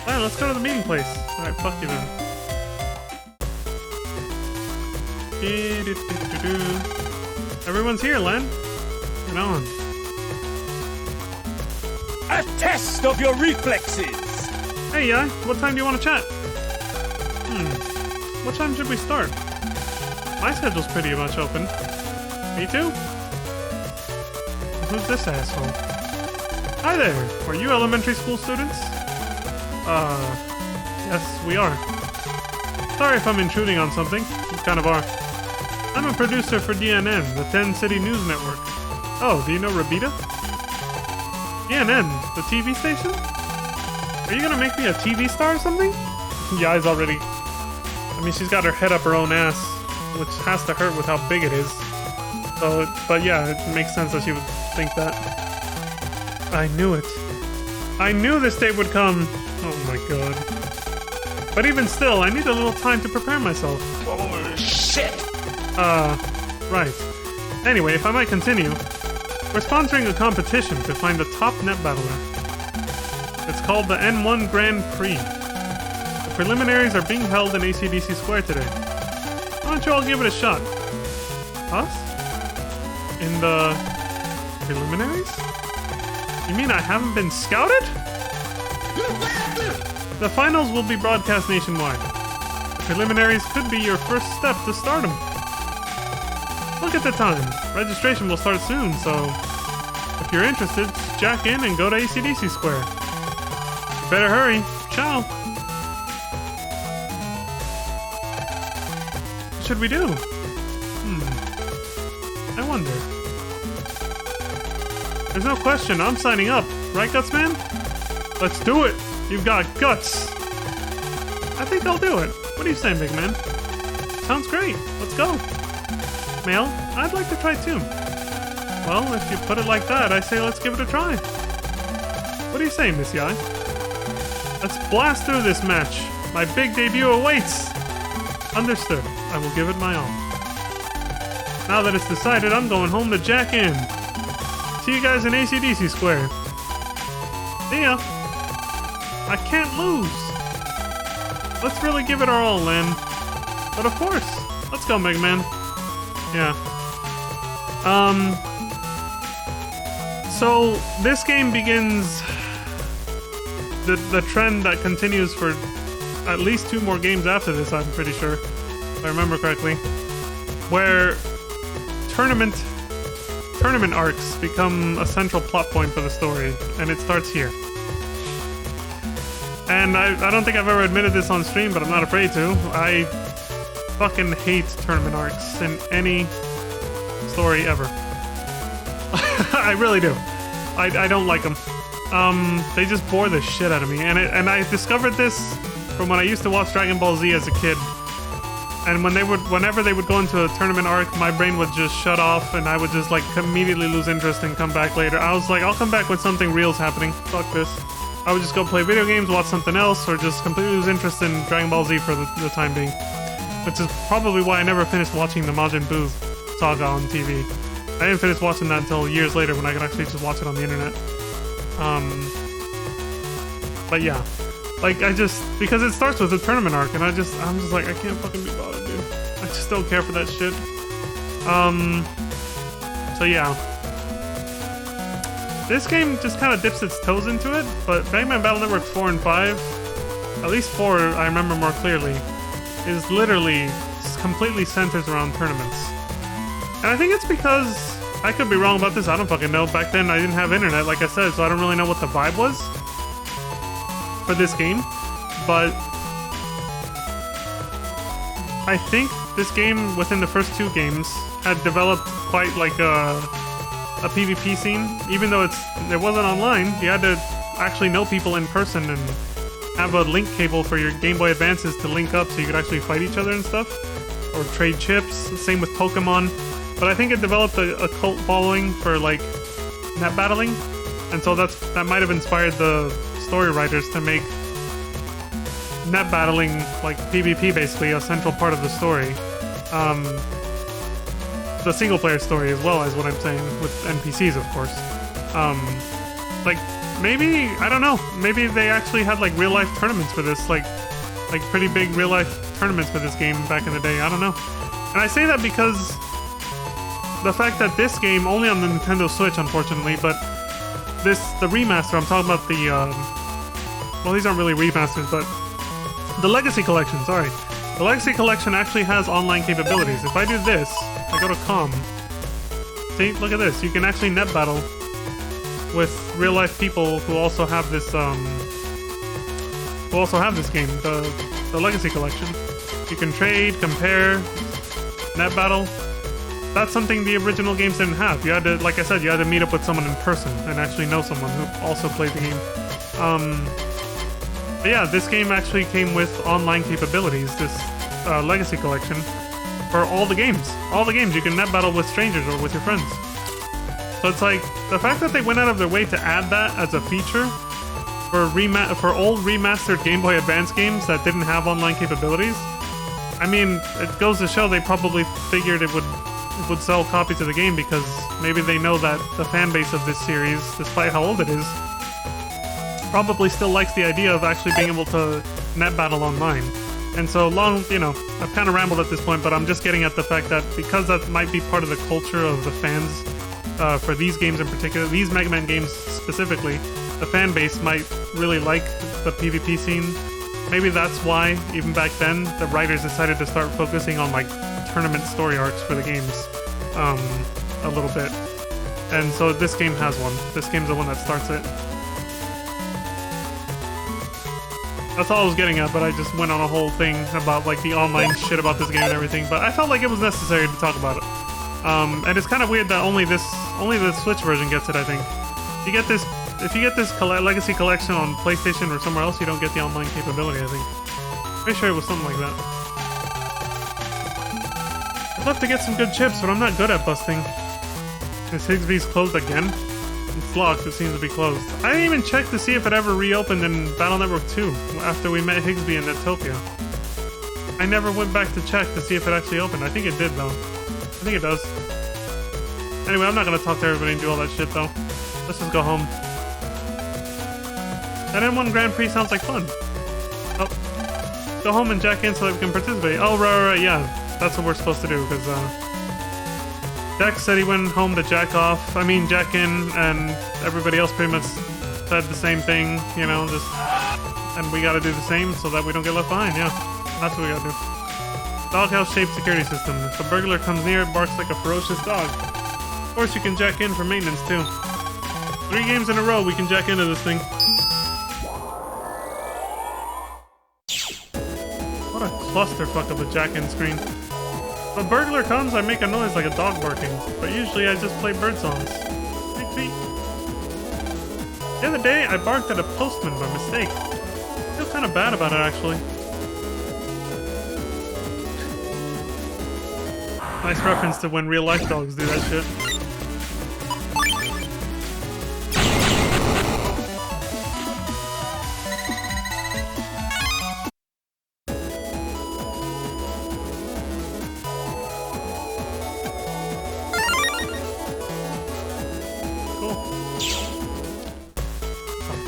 Alright, let's go to the meeting place. Alright, fuck you then. Everyone's here, Len. Get on. A test of your reflexes! Hey, Yai. What time do you want to chat? What time should we start? My schedule's pretty much open. Me too? Who's this asshole? Hi there! Are you elementary school students? Yes, we are. Sorry if I'm intruding on something. You kind of are. I'm a producer for DNN, the 10 City News Network. Oh, do you know Rabita? DNN, the TV station? Are you gonna make me a TV star or something? Yai's already... I mean, she's got her head up her own ass, which has to hurt with how big it is. So, but yeah, it makes sense that she would think that. I knew it. I knew this day would come. Oh my god. But even still, I need a little time to prepare myself. Oh, shit! Right. Anyway, if I might continue, we're sponsoring a competition to find the top net battler. It's called the N1 Grand Prix. The preliminaries are being held in ACDC Square today. Why don't you all give it a shot? Us? In the preliminaries? You mean I haven't been scouted? The finals will be broadcast nationwide. The preliminaries could be your first step to stardom. Look at the time. Registration will start soon, so if you're interested, jack in and go to ACDC Square. You better hurry. Ciao. What should we do? I wonder. There's no question, I'm signing up. Right, Gutsman? Let's do it. You've got guts. I think I'll do it. What do you say, big man? Sounds great. Let's go. Male, I'd like to try too. Well, if you put it like that, I say let's give it a try. What do you say, Miss Yai? Let's blast through this match. My big debut awaits. Understood. I will give it my all. Now that it's decided, I'm going home to jack in. See you guys in ACDC Square. See ya. I can't lose. let's really give it our all, Lynn. But of course, let's go, Mega Man. Yeah. So this game begins the trend that continues for at least 2 more games after this, I'm pretty sure, if I remember correctly, where tournament arcs become a central plot point for the story, and it starts here. And I don't think I've ever admitted this on stream, but I'm not afraid to. I fucking hate tournament arcs in any story ever. I really do. I don't like them. They just bore the shit out of me. And I discovered this from when I used to watch Dragon Ball Z as a kid. And whenever they would go into a tournament arc, my brain would just shut off, and I would just like immediately lose interest and come back later. I was like, I'll come back when something real's happening. Fuck this. I would just go play video games, watch something else, or just completely lose interest in Dragon Ball Z for the time being. Which is probably why I never finished watching the Majin Buu saga on TV. I didn't finish watching that until years later when I could actually just watch it on the internet. But yeah. Like, because it starts with a tournament arc, and I'm just like, I can't fucking be bothered, dude. I just don't care for that shit. So yeah. This game just kind of dips its toes into it, but Mega Man Battle Network 4 and 5, at least 4 I remember more clearly, is literally completely centered around tournaments. And I think it's because, I could be wrong about this, I don't fucking know. Back then I didn't have internet, like I said, so I don't really know what the vibe was for this game, but I think this game within the first 2 games had developed quite like a PvP scene. Even though it wasn't online, you had to actually know people in person and have a link cable for your Game Boy Advances to link up so you could actually fight each other and stuff, or trade chips. Same with Pokemon. But I think it developed a cult following for like net battling, and so that might have inspired the story writers to make net battling, like PvP basically, a central part of the story. The single player story as well, is what I'm saying, with NPCs of course. Like maybe, I don't know, maybe they actually had like real life tournaments for this, like pretty big real life tournaments for this game back in the day, I don't know. And I say that because the fact that this game, only on the Nintendo Switch unfortunately, but the remaster, I'm talking about the, well, these aren't really remasters, but the Legacy Collection, sorry. The Legacy Collection actually has online capabilities. If I do this, I go to com. See, look at this. You can actually net battle with real life people who also have this, game, the Legacy Collection. You can trade, compare, net battle. That's something the original games didn't have. You had to, like I said, you had to meet up with someone in person and actually know someone who also played the game. But yeah, this game actually came with online capabilities, this Legacy Collection, for all the games. All the games, you can net battle with strangers or with your friends. So it's like, the fact that they went out of their way to add that as a feature for old remastered Game Boy Advance games that didn't have online capabilities, I mean, it goes to show they probably figured it would sell copies of the game, because maybe they know that the fan base of this series, despite how old it is, probably still likes the idea of actually being able to net battle online. And so I've kind of rambled at this point, but I'm just getting at the fact that because that might be part of the culture of the fans for these games in particular, these Mega Man games specifically, the fan base might really like the PvP scene. Maybe that's why, even back then, the writers decided to start focusing on like tournament story arcs for the games a little bit. And so this game has one. This game's the one that starts it. That's all I was getting at, but I just went on a whole thing about like the online shit about this game and everything, but I felt like it was necessary to talk about it. And it's kind of weird that only the Switch version gets it, I think. If you get this Legacy Collection on PlayStation or somewhere else, you don't get the online capability, I think. Pretty sure it was something like that. I'd love to get some good chips, but I'm not good at busting. Is Higsby's closed again? It's locked, it seems to be closed. I didn't even check to see if it ever reopened in Battle Network 2 after we met Higsby in Netopia. I never went back to check to see if it actually opened. I think it did, though. I think it does. Anyway, I'm not gonna talk to everybody and do all that shit, though. Let's just go home. That M1 Grand Prix sounds like fun. Oh. Go home and jack in so that we can participate. Oh, right, yeah. That's what we're supposed to do, because, Dex said he went home to jack off. I mean, jack in, and everybody else pretty much said the same thing, you know, just... And we gotta do the same so that we don't get left behind, yeah. That's what we gotta do. Doghouse-shaped security system. If a burglar comes near, it barks like a ferocious dog. Of course, you can jack in for maintenance, too. 3 games in a row, we can jack into this thing. What a clusterfuck of a jack-in screen. If a burglar comes, I make a noise like a dog barking, but usually I just play bird songs. Beep, beep. The other day, I barked at a postman by mistake. I feel kind of bad about it, actually. Nice reference to when real-life dogs do that shit.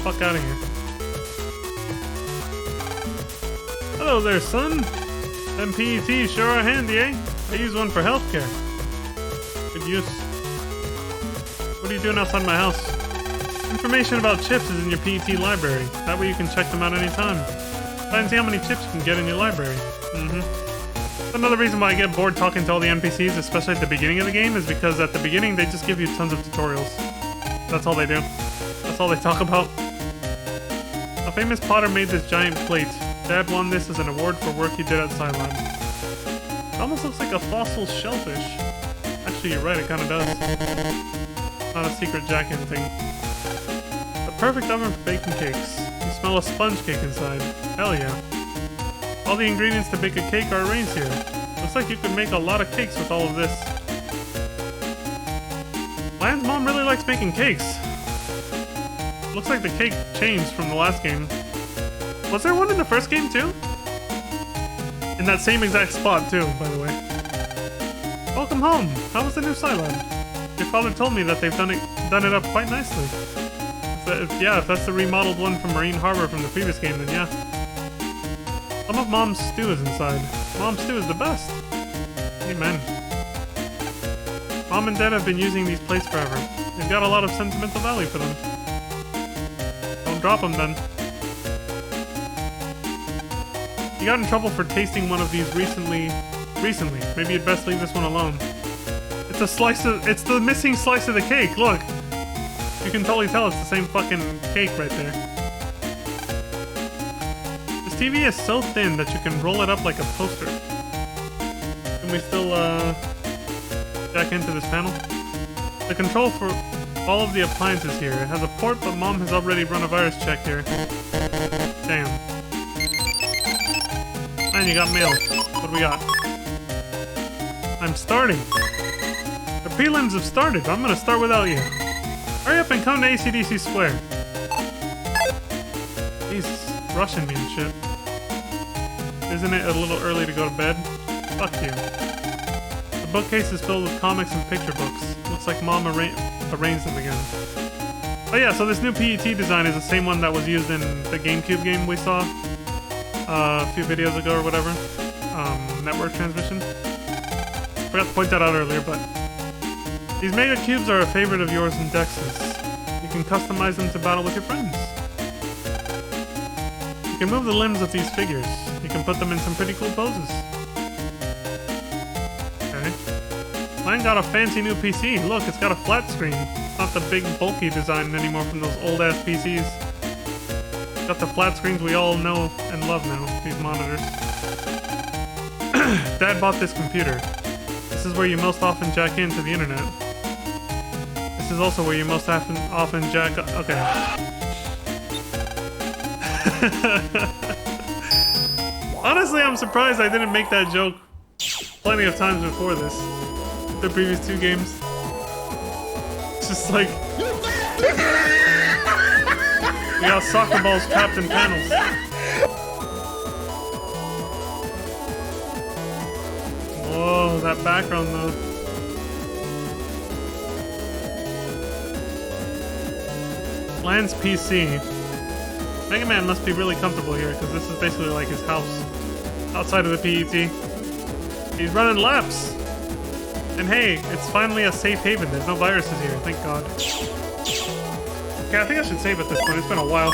Fuck out of here. Hello there, son. Them PETs sure are handy, eh? I use one for healthcare. Good use. What are you doing outside my house? Information about chips is in your PET library. That way you can check them out anytime. Try and see how many chips you can get in your library. Another reason why I get bored talking to all the NPCs, especially at the beginning of the game, is because at the beginning they just give you tons of tutorials. That's all they do. That's all they talk about. A famous potter made this giant plate. Dad won this as an award for work he did at Cylon. It almost looks like a fossil shellfish. Actually, you're right, it kind of does. Not a secret jack-in thing. The perfect oven for baking cakes. You smell a sponge cake inside. Hell yeah. All the ingredients to bake a cake are arranged here. Looks like you could make a lot of cakes with all of this. Lan's mom really likes making cakes. Looks like the cake changed from the last game. Was there one in the first game too? In that same exact spot too, by the way. Welcome home. How was the new Cylon? Your father told me that they've done it up quite nicely. If that's the remodeled one from Marine Harbor from the previous game, then yeah. Some of Mom's stew is inside. Mom's stew is the best. Amen. Mom and Dad have been using these plates forever. They've got a lot of sentimental value for them. Don't drop them then. You got in trouble for tasting one of these recently. Maybe you'd best leave this one alone. It's the missing slice of the cake, look! You can totally tell it's the same fucking cake right there. This TV is so thin that you can roll it up like a poster. Can we still, jack into this panel? The control for all of the appliances here. It has a port, but Mom has already run a virus check here. Damn. Man, you got mail. What do we got? I'm starting. The prelims have started. I'm gonna start without you. Hurry up and come to AC/DC Square. Jesus, rushing me and shit. Isn't it a little early to go to bed? Fuck you. The bookcase is filled with comics and picture books. Looks like Mom arranged them again. Oh yeah, so this new PET design is the same one that was used in the GameCube game we saw a few videos ago or whatever. Network transmission. Forgot to point that out earlier, but these Mega Cubes are a favorite of yours and Dex's. You can customize them to battle with your friends. You can move the limbs of these figures. You can put them in some pretty cool poses. Okay. Mine got a fancy new PC. Look, it's got a flat screen. It's not the big bulky design anymore from those old-ass PCs. It's got the flat screens we all know and love now, these monitors. Dad bought this computer. This is where you most often jack into the internet. This is also where you most often jack... Okay. Honestly, I'm surprised I didn't make that joke plenty of times before this. The previous 2 games. It's just like... We got soccer balls trapped in panels. Whoa, that background though. Lan's PC. Mega Man must be really comfortable here because this is basically like his house. outside of the PET. He's running laps. And hey, it's finally a safe haven. There's no viruses here, thank God. Okay, I think I should save at this point. It's been a while.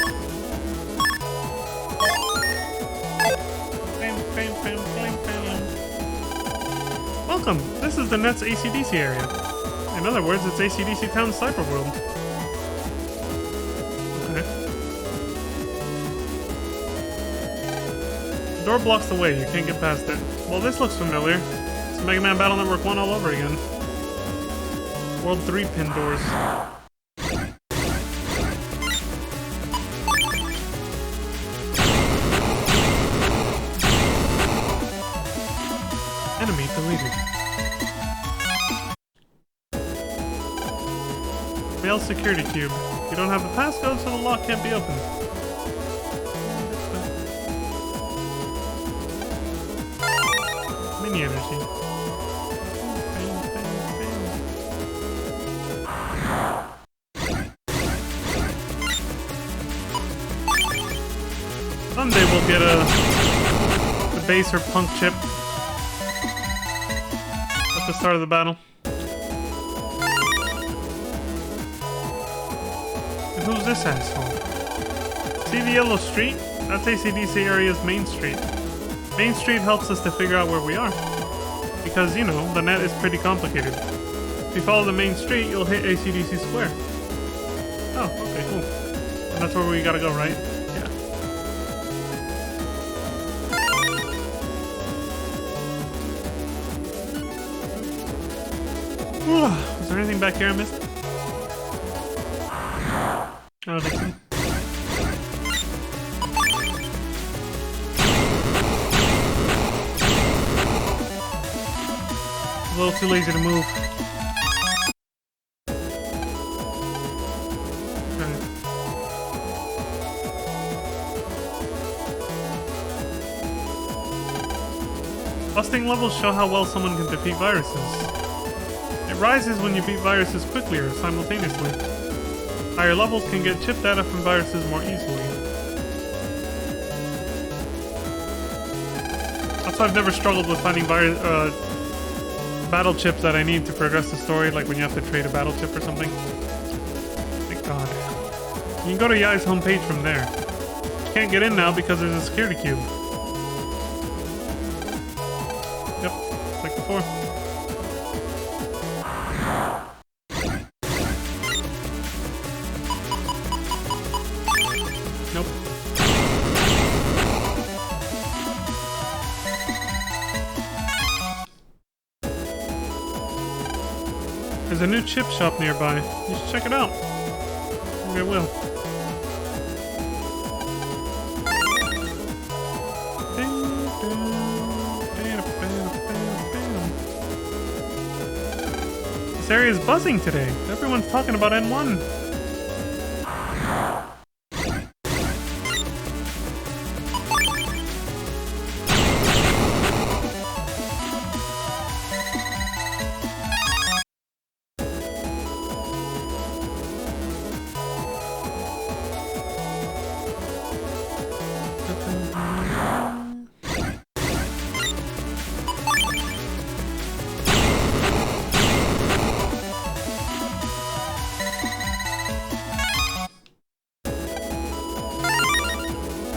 Welcome. This is the Nets AC/DC area. In other words, it's AC/DC Town Cyber World. Okay. The door blocks the way. You can't get past it. Well, this looks familiar. It's Mega Man Battle Network 1 all over again. World 3 pin doors. Enemy deleted. Failed security cube. You don't have the passcode, so the lock can't be opened. Mini energy. Someday we'll get the base or punk chip at the start of the battle. And who's this asshole? See the yellow street? That's AC/DC area's Main Street. Main Street helps us to figure out where we are. Because, you know, the net is pretty complicated. If you follow the main street, you'll hit AC/DC Square. Oh, okay, cool. And that's where we gotta go, right? Yeah. Is there anything back here I missed? I don't think so. A little too lazy to move. Okay. Busting levels show how well someone can defeat viruses. It rises when you beat viruses quickly or simultaneously. Higher levels can get chip data from viruses more easily. That's why I've never struggled with finding battle chips that I need to progress the story, like when you have to trade a battle chip or something. Thank God. You can go to Yai's homepage from there. You can't get in now because there's a security cube. Yep, like before. Nope. There's a new chip shop nearby. You should check it out. Maybe I will. This area is buzzing today. Everyone's talking about N1.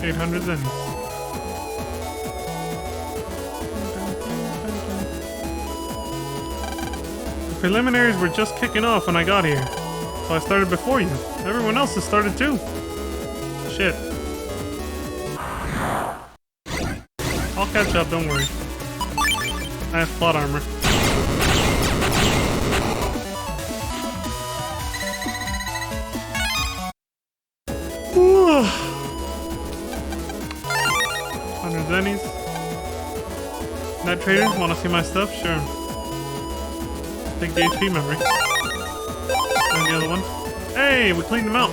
$800 zennies. The preliminaries were just kicking off when I got here, so I started before you. Everyone else has started too. Shit. I'll catch up, don't worry. I have plot armor. Zennies. Night traders, wanna see my stuff? Sure. Take the HP memory. And the other one. Hey, we cleaned them out.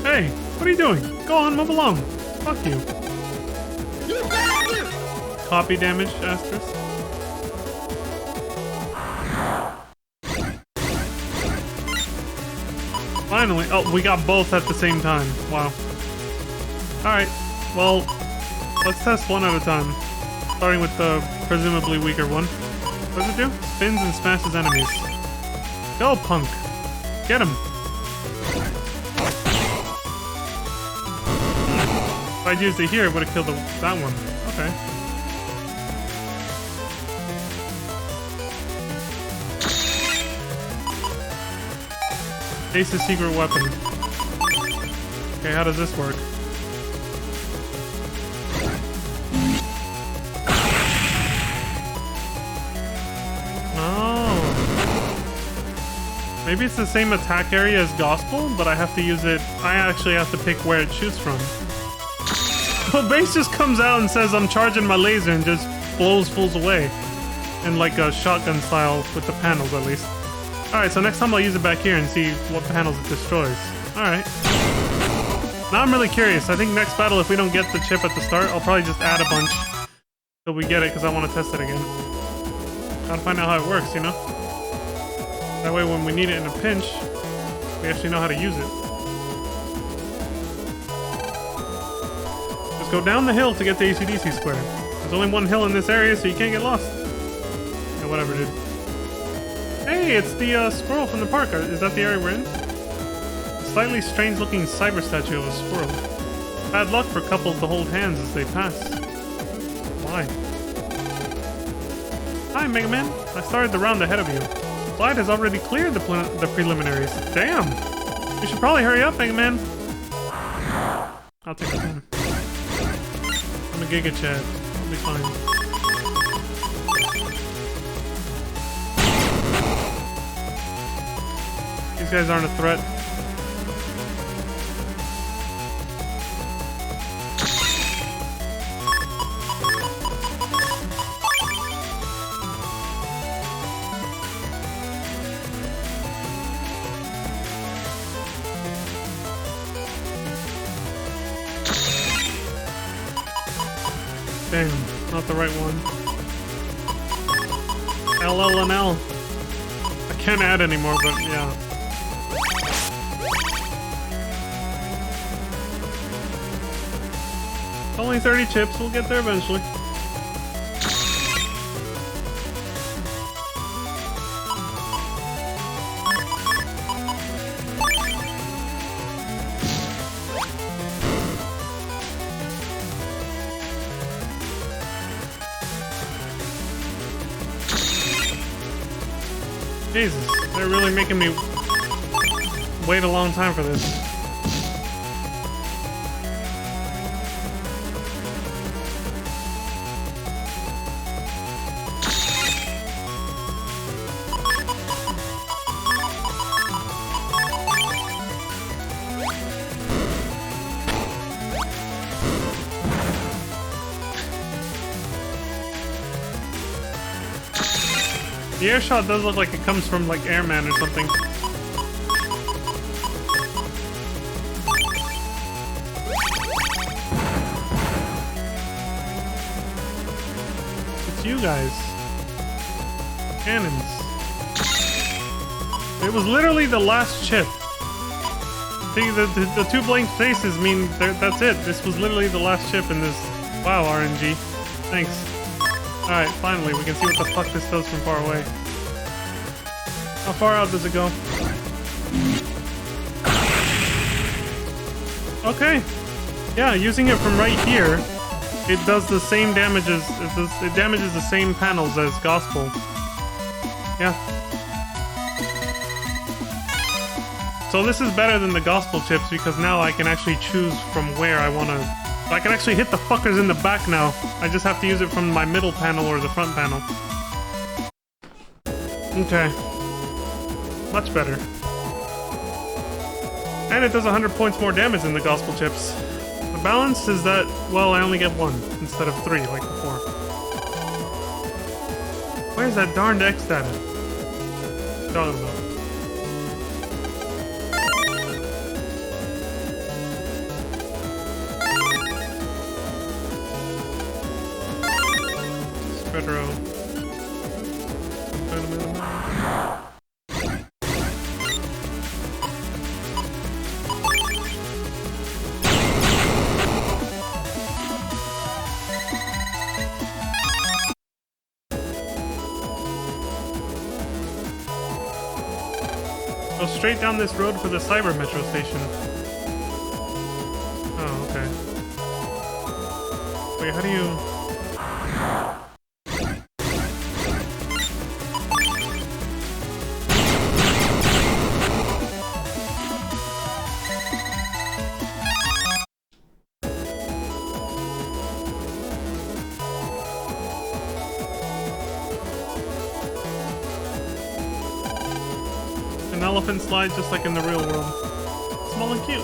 Hey, what are you doing? Go on, move along. Fuck you. Copy damage, asterisk. Finally. Oh, we got both at the same time. Wow. Alright. Well, let's test one at a time. Starting with the presumably weaker one. What does it do? Spins and smashes enemies. Go, punk. Get him. If I'd used it here, it would have killed that one. Okay. Ace's secret weapon. Okay, how does this work? Oh. Maybe it's the same attack area as Gospel, but I have to use it. I actually have to pick where it shoots from. So Base just comes out and says, I'm charging my laser, and just blows fools away. In like a shotgun style with the panels, at least. Alright, so next time I'll use it back here and see what panels it destroys. Alright. Now I'm really curious. I think next battle, if we don't get the chip at the start, I'll probably just add a bunch till we get it, because I want to test it again. Gotta find out how it works, you know? That way when we need it in a pinch, we actually know how to use it. Just go down the hill to get to AC/DC Square. There's only one hill in this area, so you can't get lost. Yeah, whatever, dude. Hey, it's the squirrel from the park. Is that the area we're in? A slightly strange-looking cyber statue of a squirrel. Bad luck for couples to hold hands as they pass. Why? Hi, Mega Man. I started the round ahead of you. Clyde has already cleared the preliminaries. Damn! You should probably hurry up, Mega Man. I'll take the time. I'm a Giga Chad. I'll be fine. These guys aren't a threat. Damn, not the right one. LL and L. I can't add anymore, but yeah. Only 30 chips, we'll get there eventually. Jesus, they're really making me wait a long time for this. The air shot does look like it comes from like Airman or something. It's you guys. Cannons. It was literally the last chip. See, the two blank faces mean that's it. This was literally the last chip in this. Wow, RNG. Thanks. Alright, finally, we can see what the fuck this does from far away. How far out does it go? Okay. Yeah, using it from right here, it does the same damages. It damages the same panels as Gospel. Yeah. So this is better than the Gospel chips because now I can actually choose from where I want to... I can actually hit the fuckers in the back now. I just have to use it from my middle panel or the front panel. Okay. Much better. And it does 100 points more damage than the Gospel chips. The balance is that, well, I only get one instead of 3 like before. Where's that darned X data? Talking about. Retro. Go straight down this road for the Cyber Metro station. Oh, okay. Wait, how do you... An elephant slide just like in the real world. Small and cute.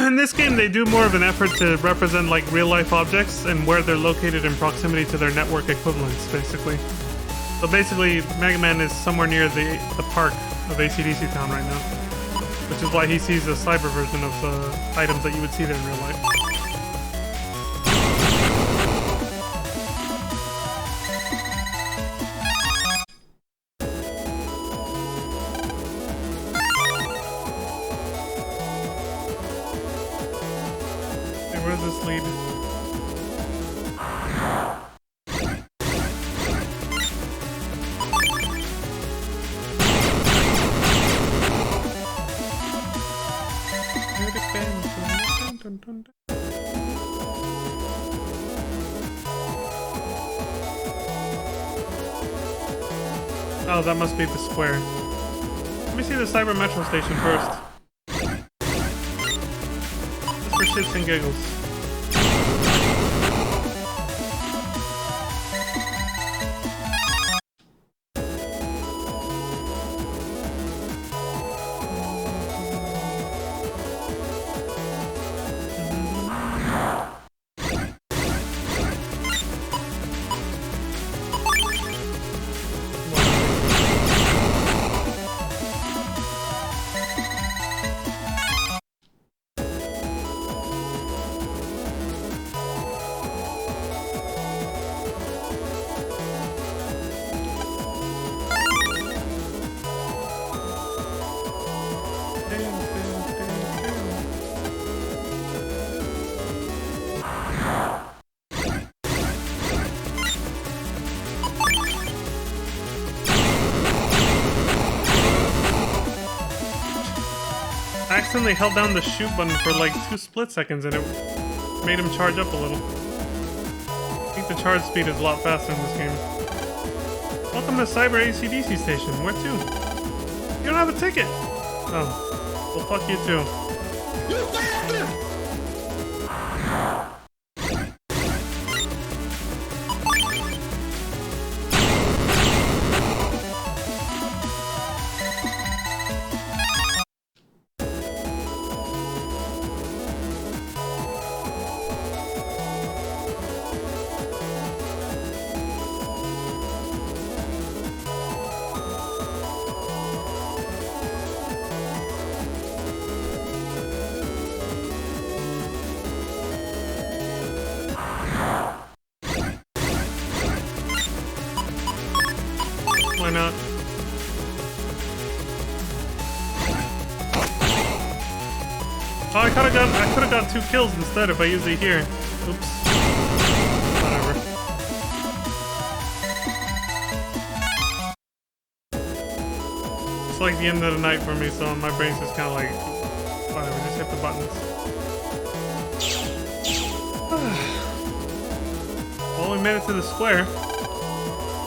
In this game, they do more of an effort to represent like real-life objects and where they're located in proximity to their network equivalents, basically. So basically, Mega Man is somewhere near the park of AC/DC Town right now, which is why he sees a cyber version of the items that you would see there in real life. Where does this lead? Oh, that must be the square. Let me see the Cyber Metro station first. Just for shits and giggles. I accidentally held down the shoot button for like 2 split seconds and it made him charge up a little. I think the charge speed is a lot faster in this game. Welcome to Cyber AC/DC Station. Where to? You don't have a ticket! Oh. Well, fuck you too. You bastard! Why not? Oh, I could have got 2 kills instead if I used it here. Oops. Whatever. It's like the end of the night for me, so my brain's just kind of like, whatever, just hit the buttons. Well, we made it to the square.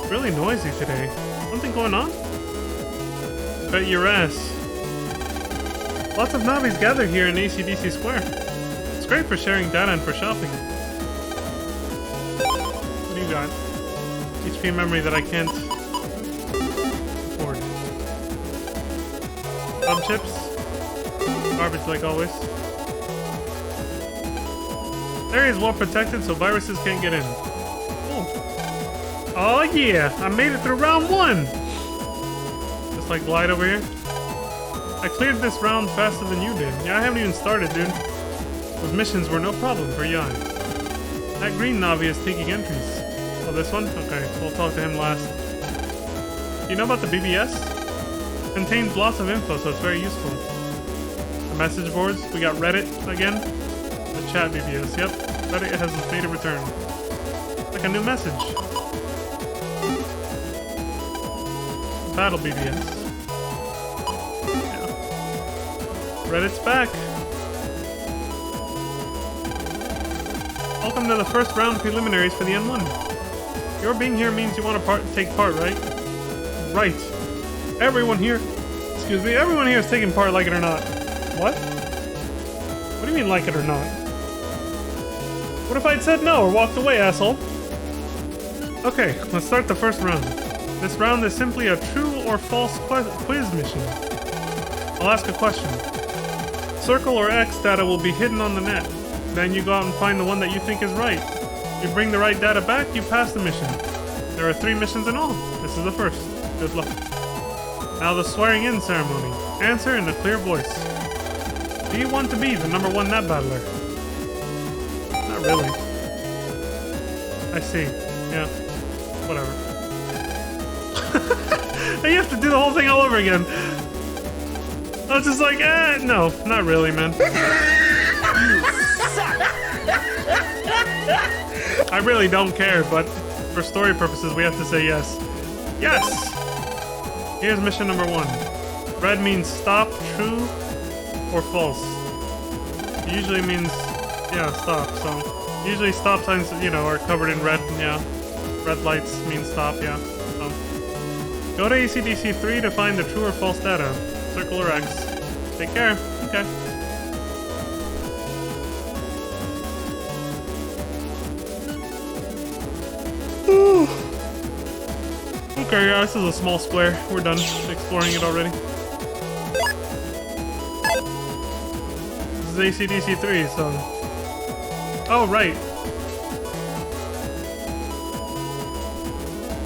Really noisy today. Something going on? Bet your ass. Lots of Navis gather here in AC/DC Square. It's great for sharing data and for shopping. What do you got? HP memory that I can't afford. Sub chips. Garbage like always. The area is well protected so viruses can't get in. Oh yeah, I made it through round 1! Just like Glide over here. I cleared this round faster than you did. Yeah, I haven't even started, dude. Those missions were no problem for Yai. That green Navi is taking entries. Oh, this one? Okay, we'll talk to him last. You know about the BBS? It contains lots of info, so it's very useful. The message boards, we got Reddit again. The chat BBS, yep. Reddit has made a return. Like a new message. Battle BBS. Reddit's back. Welcome to the first round preliminaries for the N1. Your being here means you want to take part, right? Right. Everyone here is taking part, like it or not. What? What do you mean, like it or not? What if I'd said no or walked away, asshole? Okay, let's start the first round. This round is simply a true or false quiz mission. I'll ask a question. Circle or X data will be hidden on the net. Then you go out and find the one that you think is right. You bring the right data back, you pass the mission. There are 3 missions in all. This is the first. Good luck. Now the swearing in ceremony. Answer in a clear voice. Do you want to be the #1 net battler? Not really. I see. Yeah. Whatever. You have to do the whole thing all over again. I was just like, no, not really, man. I really don't care, but for story purposes, we have to say yes. Yes! Here's mission number 1. Red means stop, true, or false. It usually means, yeah, stop, so... Usually stop signs, are covered in red, yeah. Red lights mean stop, yeah. So. Go to ACDC 3 to find the true or false data. Circle or X. Take care. Okay. Okay, yeah, this is a small square. We're done exploring it already. This is ACDC 3, so... Oh, right.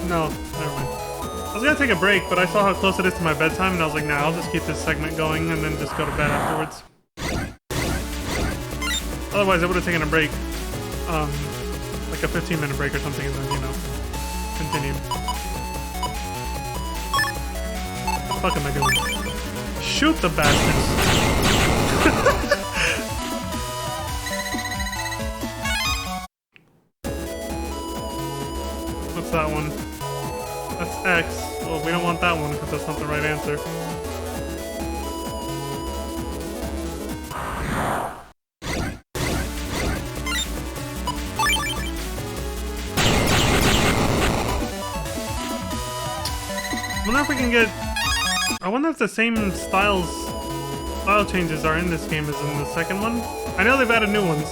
No, never mind. I was gonna take a break, but I saw how close it is to my bedtime, and I was like, nah, I'll just keep this segment going and then just go to bed afterwards. Otherwise, I would have taken a break. Like a 15-minute break or something, and then, continued. What the fuck am I doing? Shoot the bastards! What's that one? That's X. Well, we don't want that one because that's not the right answer. I wonder if we can get... I wonder if the same style changes are in this game as in the second one. I know they've added new ones.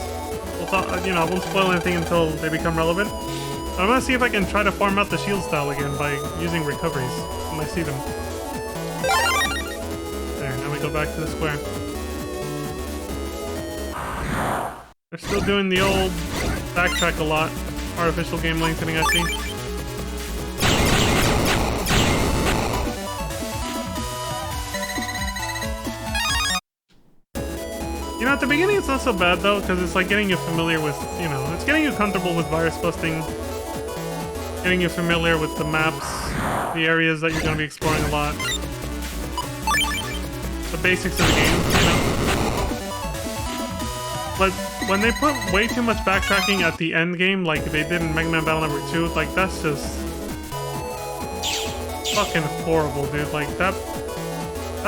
We'll talk, I won't spoil anything until they become relevant. But I'm gonna see if I can try to farm out the shield style again by using recoveries when I see them. There, now we go back to the square. They're still doing the old backtrack a lot. Artificial game lengthening, I see. At the beginning it's not so bad though, because it's like getting you familiar with, it's getting you comfortable with virus busting, getting you familiar with the maps, the areas that you're going to be exploring a lot, the basics of the game, But when they put way too much backtracking at the end game, like they did in Mega Man Battle Number 2, like that's just fucking horrible, dude. Like that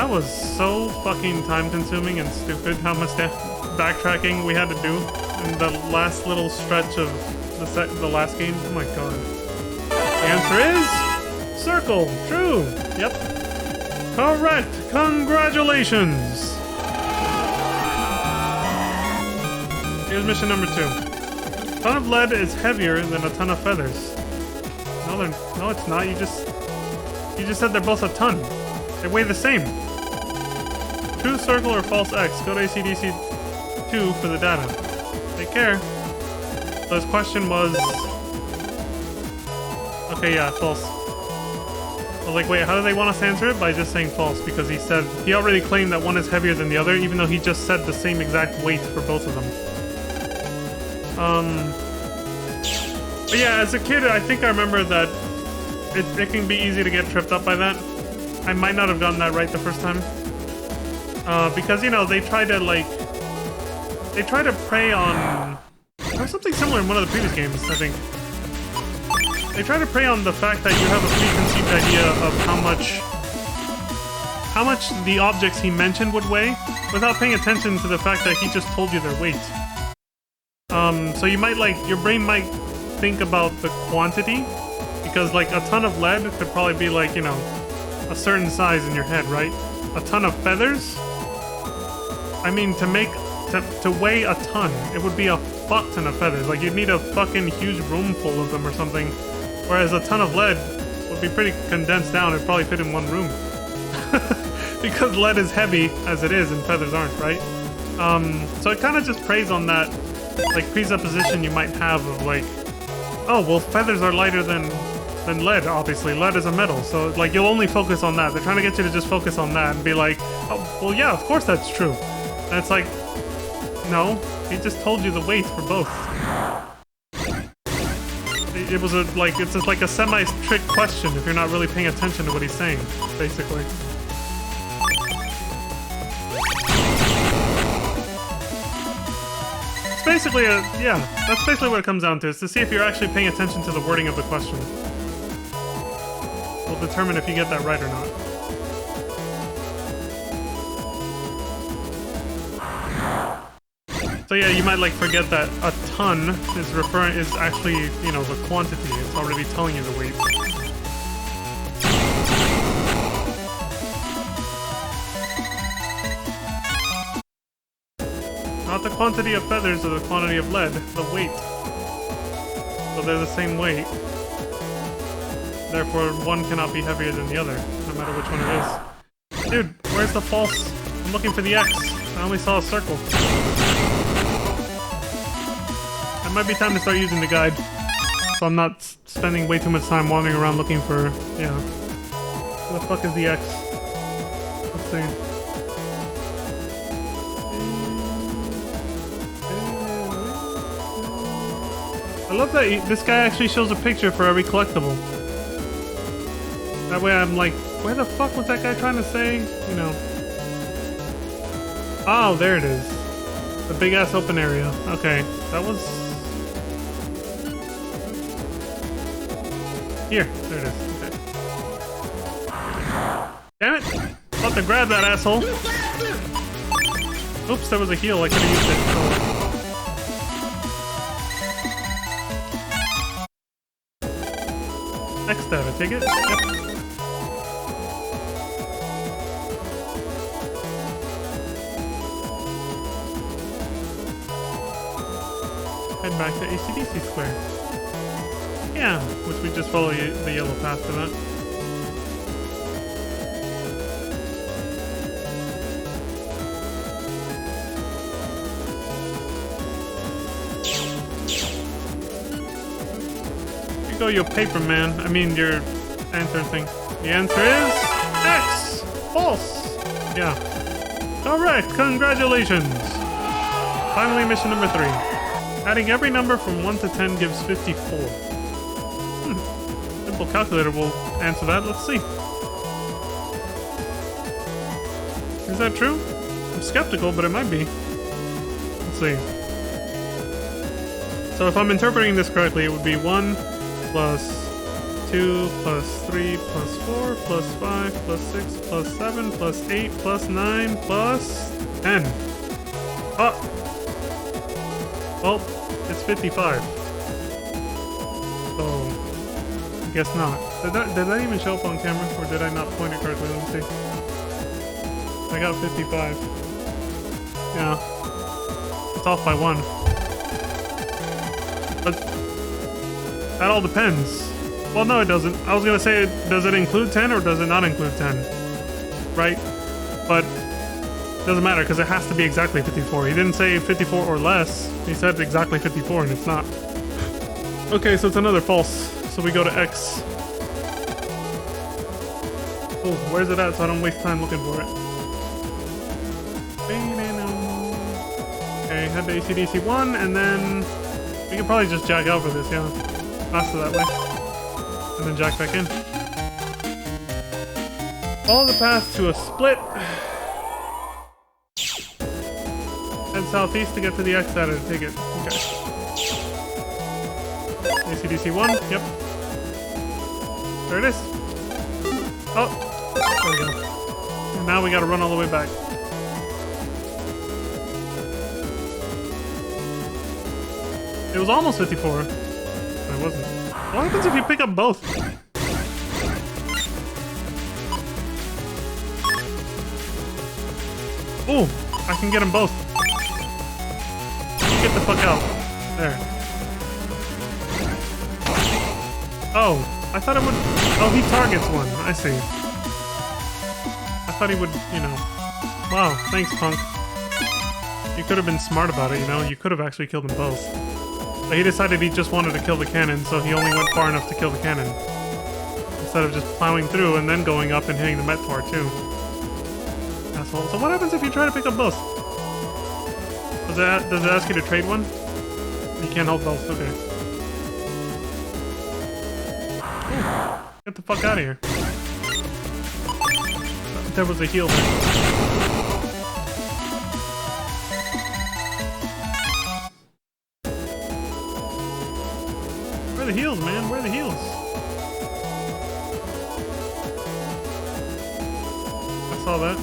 was so fucking time-consuming and stupid how much backtracking we had to do in the last little stretch of the last game. Oh my god. The answer is... Circle! True! Yep. Correct! Congratulations! Here's mission number 2. A ton of lead is heavier than a ton of feathers. No, it's not. You just said they're both a ton. They weigh the same. True circle or false X? Go to ACDC 2 for the data. Take care. So his question was... Okay, yeah, false. I was like, wait, how do they want us to answer it? By just saying false, because he already claimed that one is heavier than the other, even though he just said the same exact weight for both of them. But yeah, as a kid, I think I remember that it can be easy to get tripped up by that. I might not have gotten that right the first time. Because, they try to prey on... Or something similar in one of the previous games, I think. They try to prey on the fact that you have a preconceived idea of how much the objects he mentioned would weigh without paying attention to the fact that he just told you their weight. So you might like, your brain might think about the quantity, because like a ton of lead could probably be like, you know, a certain size in your head, right? A ton of feathers? I mean, to weigh a ton, it would be a fuck ton of feathers. Like, you'd need a fucking huge room full of them or something. Whereas a ton of lead would be pretty condensed down. It'd probably fit in one room. Because lead is heavy as it is and feathers aren't, right? So it kind of just preys on that, like, presupposition you might have of like, oh, well, feathers are lighter than lead, obviously. Lead is a metal, so like you'll only focus on that. They're trying to get you to just focus on that and be like, oh, well, yeah, of course that's true. And it's like, no, he just told you the weight for both. It was it's just like a semi-trick question if you're not really paying attention to what he's saying, basically. It's basically that's basically what it comes down to, is to see if you're actually paying attention to the wording of the question. Will determine if you get that right or not. So yeah, you might like forget that a ton is actually, you know, the quantity. It's already telling you the weight. Not the quantity of feathers or the quantity of lead, the weight. So they're the same weight. Therefore, one cannot be heavier than the other, no matter which one it is. Dude, where's the false? I'm looking for the X. I only saw a circle. It might be time to start using the guide, so I'm not spending way too much time wandering around looking for, yeah. Where the fuck is the X? Let's see. I love that this guy actually shows a picture for every collectible. That way I'm like, where the fuck was that guy trying to say? You know. Oh, there it is. The big ass open area. Okay, that was... Here, there it is. Okay. Damn it! About to grab that asshole. Oops, there was a heal. I could have used it. Oh. Next stab, I take it? Yep. Head back to AC/DC Square. Yeah, which we just follow the yellow path to that. Here you go, your paper man. I mean, your answer thing. The answer is X! False! Yeah. Alright, congratulations! Finally, mission number 3. Adding every number from 1 to 10 gives 54. Simple calculator will answer that. Let's see. Is that true? I'm skeptical, but it might be. Let's see. So if I'm interpreting this correctly, it would be 1 plus 2 plus 3 plus 4 plus 5 plus 6 plus 7 plus 8 plus 9 plus 10. Oh! Well, it's 55. So, I guess not. Did that even show up on camera, or did I not point it correctly? Let me see. I got 55. Yeah. It's off by 1. But that all depends. Well, no, it doesn't. I was gonna say, does it include 10 or does it not include 10? Right? But it doesn't matter, because it has to be exactly 54. He didn't say 54 or less. He said exactly 54, and it's not. Okay, so it's another false. So we go to X. Oh, where's it at so I don't waste time looking for it? Okay, head to AC/DC 1, and then we can probably just jack out for this, yeah. Faster that way. And then jack back in. Follow the path to a split. Head southeast to get to the X out of the ticket. Okay. AC/DC 1, yep. There it is. Oh, there we go. And now we gotta run all the way back. It was almost 54. It wasn't. What happens if you pick up both? Oh, I can get them both. Get the fuck out. There. Oh, I thought it would... Oh, he targets one. I see. I thought he would, you know... Wow, thanks, punk. You could have been smart about it, you know? You could have actually killed them both. But he decided he just wanted to kill the cannon, so he only went far enough to kill the cannon. Instead of just plowing through and then going up and hitting the Meteor, too. Asshole. So what happens if you try to pick up both? Does it ask you to trade one? You can't hold both, okay. Get the fuck out of here. There was a heal there. Where are the heals, man? Where are the heals? I saw that.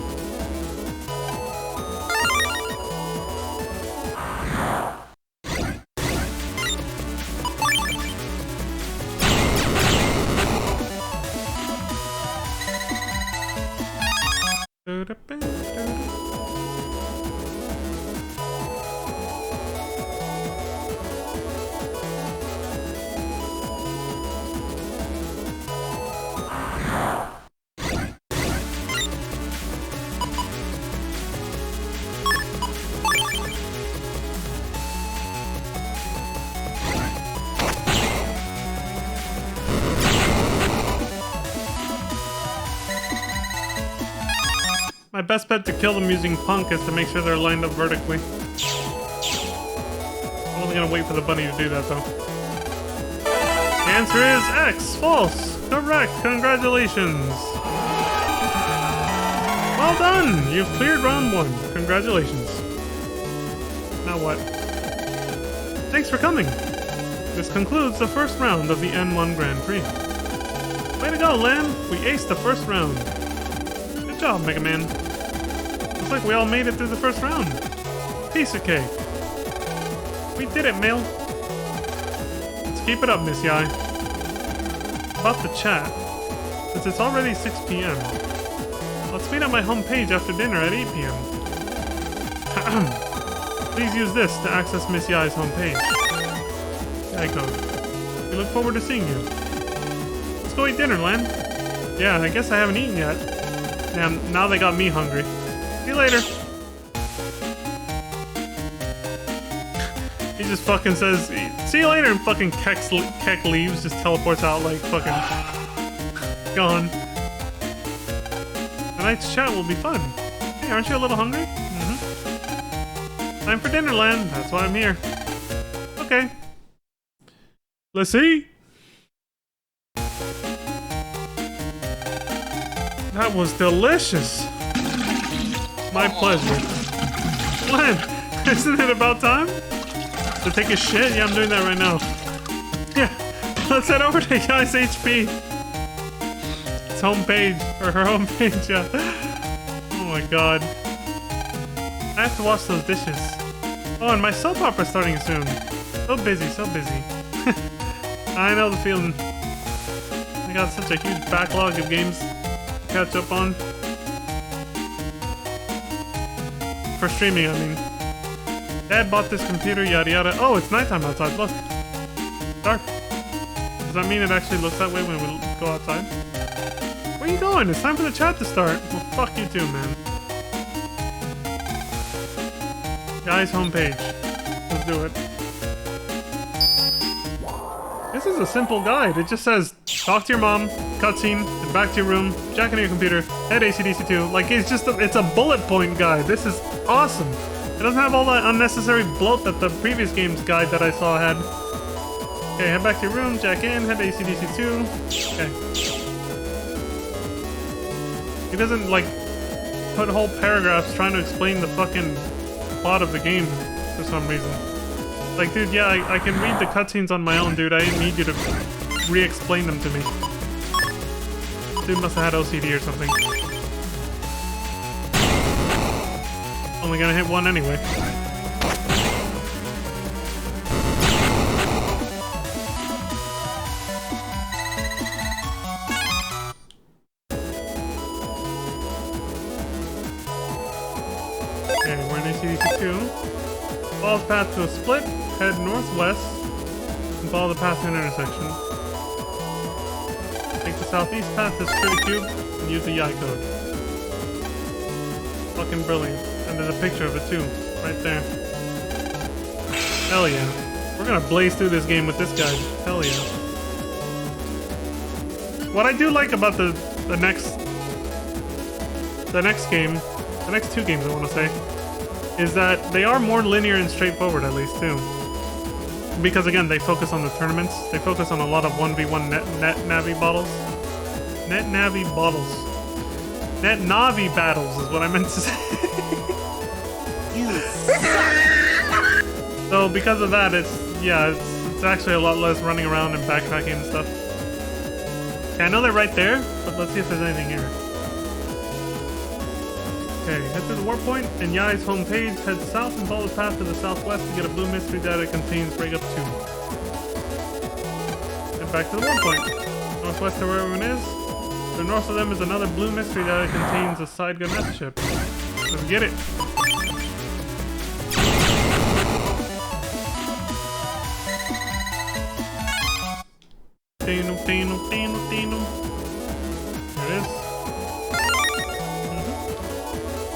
My best bet to kill them using Punk is to make sure they're lined up vertically. I'm only gonna wait for the bunny to do that, though. The answer is X. False. Correct. Congratulations. Well done. You've cleared round 1. Congratulations. Now what? Thanks for coming. This concludes the first round of the N1 Grand Prix. Way to go, Lamb. We aced the first round. Good job, Mega Man. Looks like we all made it through the first round. Piece of cake. We did it, Mail. Let's keep it up, Miss Yai. About the chat. Since it's already 6 p.m. Let's meet on my homepage after dinner at 8 p.m. Please use this to access Miss Yai's homepage. Yai code. We look forward to seeing you. Let's go eat dinner, Lan. Yeah, I guess I haven't eaten yet. Damn, now they got me hungry. See you later. He just fucking says, see you later, and fucking Keck leaves, just teleports out like fucking gone. Tonight's chat will be fun. Hey, aren't you a little hungry? Mm-hmm. Time for dinner, Lan. That's why I'm here. Okay. Let's see. That was delicious. My pleasure. Lan, isn't it about time to take a shit? Yeah, I'm doing that right now. Yeah, let's head over to Yai's HP. It's homepage, or her homepage, yeah. Oh my god. I have to wash those dishes. Oh, and my soap opera's starting soon. So busy, so busy. I know the feeling. I got such a huge backlog of games to catch up on. For streaming, I mean. Dad bought this computer, yada yada. Oh, it's nighttime outside, look. Dark. Does that mean it actually looks that way when we go outside? Where are you going? It's time for the chat to start. Well, fuck you too, man. Guys, homepage. Let's do it. This is a simple guide. It just says, talk to your mom, cutscene, and back to your room, jack into your computer, head AC/DC2. Like, it's just it's a bullet point guide. This is awesome. It doesn't have all that unnecessary bloat that the previous game's guide that I saw had. Okay, head back to your room, jack in, head to AC/DC2. Okay. He doesn't, like, put whole paragraphs trying to explain the fucking plot of the game for some reason. Like, dude, yeah, I can read the cutscenes on my own, dude. I didn't need you to re-explain them to me. Dude must have had OCD or something. Only gonna hit one anyway. Okay, we're in ACDC 2. Follow the path to a split, head northwest, and follow the path to an intersection. Take the southeast path to secure the cube, and use the YAI code. Fucking brilliant. And there's a picture of it too, right there. Hell yeah. We're gonna blaze through this game with this guy. Hell yeah. What I do like about the next game, the next two games I want to say, is that they are more linear and straightforward at least too. Because again, they focus on the tournaments. They focus on a lot of 1v1 net Navi battles. Net Navi battles. Net Navi battles is what I meant to say. So because of that, it's actually a lot less running around and backtracking and stuff. Okay, I know they're right there, but let's see if there's anything here. Okay, head to the warp point and YAI's homepage, head south and follow the path to the southwest to get a blue mystery that contains Breakup 2. Head back to the warp point. Northwest of where everyone is. To the north of them is another blue mystery that contains a side gun message chip. Let's get it. There it is.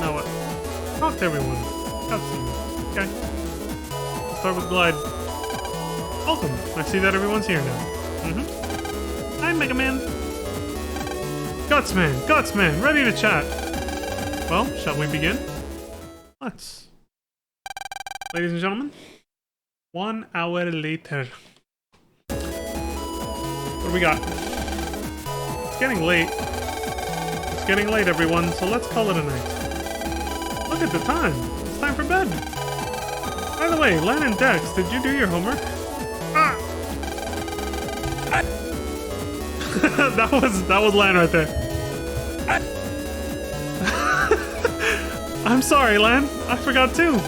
Now what? Talk to everyone. Cutscene. Okay. Let's start with Glide. Welcome. I see that everyone's here now. Hi, Mega Man. Gutsman, ready to chat. Well, shall we begin? Let's. Ladies and gentlemen, 1 hour later. What do we got? It's getting late. It's getting late, everyone, so let's call it a night. Look at the time. It's time for bed. By the way, Lan and Dex, did you do your homework? that was Lan right there. I'm sorry, Lan. I forgot too.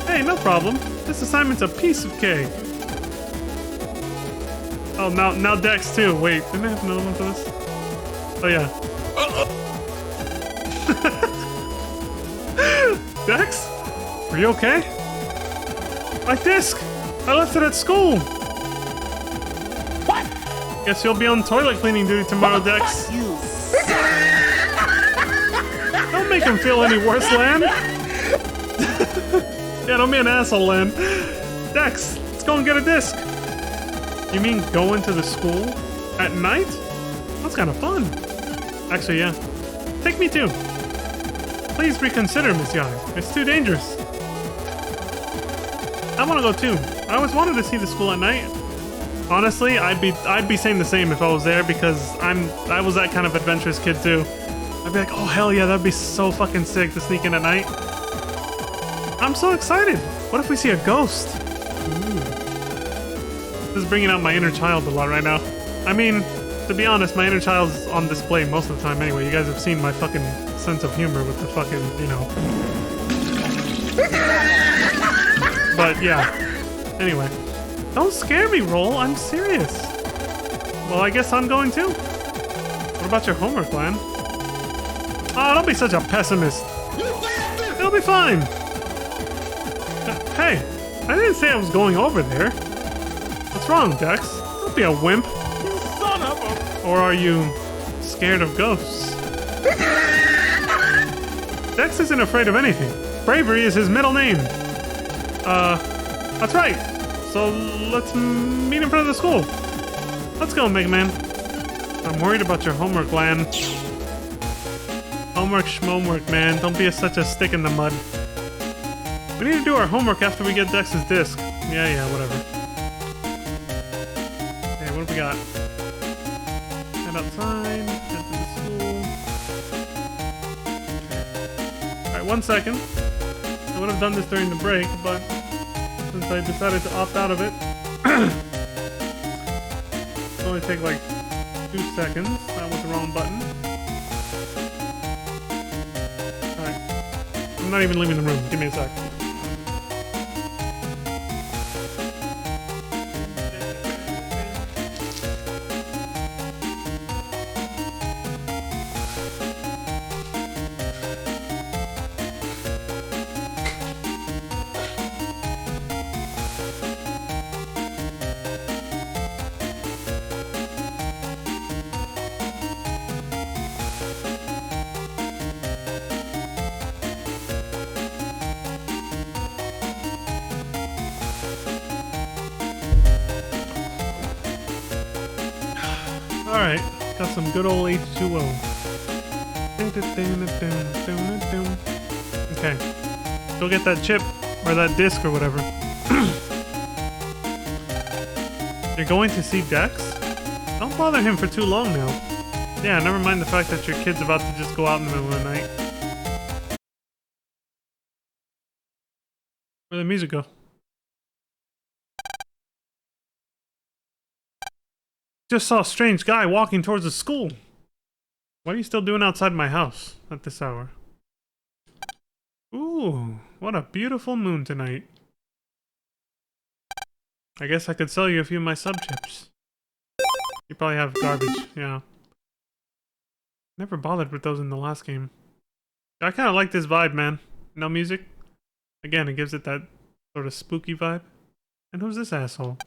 Hey, no problem. This assignment's a piece of cake. Oh, now Dex too. Wait, didn't I have another one for this? Oh yeah. Dex? Are you okay? My disc! I left it at school! What? Guess you'll be on toilet cleaning duty tomorrow, Dex. Don't make him feel any worse, Lan. Yeah, don't be an asshole, Lan. Dex, let's go and get a disc. You mean go into the school at night? That's kind of fun. Actually, yeah. Take me too. Please reconsider, Miss YAI. It's too dangerous. I want to go too. I always wanted to see the school at night. Honestly, I'd be saying the same if I was there because I was that kind of adventurous kid too. I'd be like, oh hell yeah, that'd be so fucking sick to sneak in at night. I'm so excited. What if we see a ghost? Ooh. This is bringing out my inner child a lot right now. I mean, to be honest, my inner child's on display most of the time anyway. You guys have seen my fucking sense of humor with the fucking, you know. But yeah. Anyway. Don't scare me, Roll. I'm serious. Well, I guess I'm going too. What about your homework, Lan? Oh, don't be such a pessimist. It'll be fine. Hey, I didn't say I was going over there. What's wrong, Dex? Don't be a wimp. You son of a... Or are you scared of ghosts? Dex isn't afraid of anything. Bravery is his middle name. That's right. So let's meet in front of the school. Let's go, Mega Man. I'm worried about your homework, Lan. Homework schmomework, man. Don't be such a stick in the mud. We need to do our homework after we get Dex's disc. Yeah, whatever. Okay, what have we got? Head outside, head to the school. Alright, 1 second. I would have done this during the break, but since I decided to opt out of it, it'll only take like 2 seconds. That was the wrong button. Alright. I'm I'm not even leaving the room. Give me a sec. Alright, got some good old H2O. Okay. Go get that chip, or that disc, or whatever. You're going to see Dex? Don't bother him for too long now. Yeah, never mind the fact that your kid's about to just go out in the middle of the night. Where'd the music go? Just saw a strange guy walking towards the school. What are you still doing outside my house at this hour? Ooh, what a beautiful moon tonight. I guess I could sell you a few of my sub-chips. You probably have garbage, yeah. Never bothered with those in the last game. I kind of like this vibe, man. No music. Again, it gives it that sort of spooky vibe. And who's this asshole?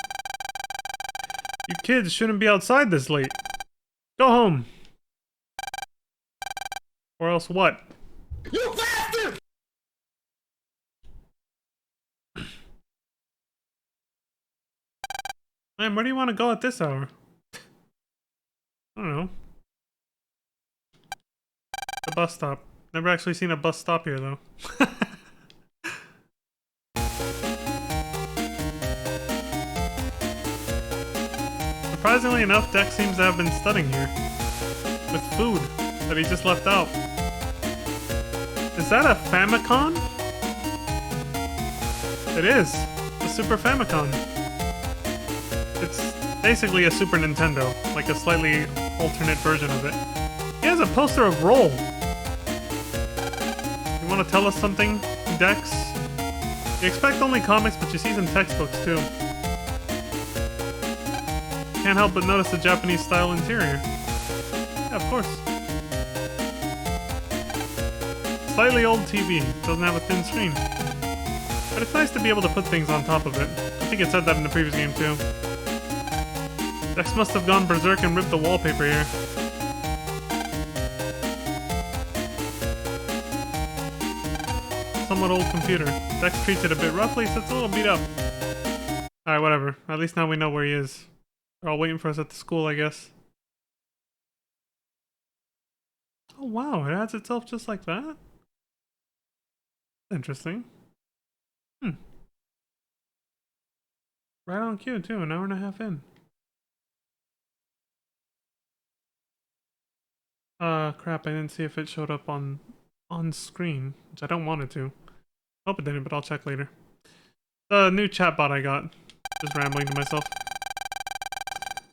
You kids shouldn't be outside this late. Go home. Or else what? You bastard! Man, where do you want to go at this hour? I don't know. The bus stop. Never actually seen a bus stop here, though. Surprisingly enough, Dex seems to have been studying here. With food that he just left out. Is that a Famicom? It is. The Super Famicom. It's basically a Super Nintendo, like a slightly alternate version of it. He has a poster of Roll. You want to tell us something, Dex? You expect only comics, but you see some textbooks too. Can't help but notice the Japanese style interior. Yeah, of course. Slightly old TV, doesn't have a thin screen. But it's nice to be able to put things on top of it. I think it said that in the previous game too. Dex must have gone berserk and ripped the wallpaper here. Somewhat old computer. Dex treats it a bit roughly, so it's a little beat up. Alright, whatever. At least now we know where he is. They're all waiting for us at the school, I guess. Oh wow, it adds itself just like that? Interesting. Right on cue too, an hour and a half in. Crap, I didn't see if it showed up on screen, which I don't want it to. Hope it didn't, but I'll check later. The new chatbot I got. Just rambling to myself.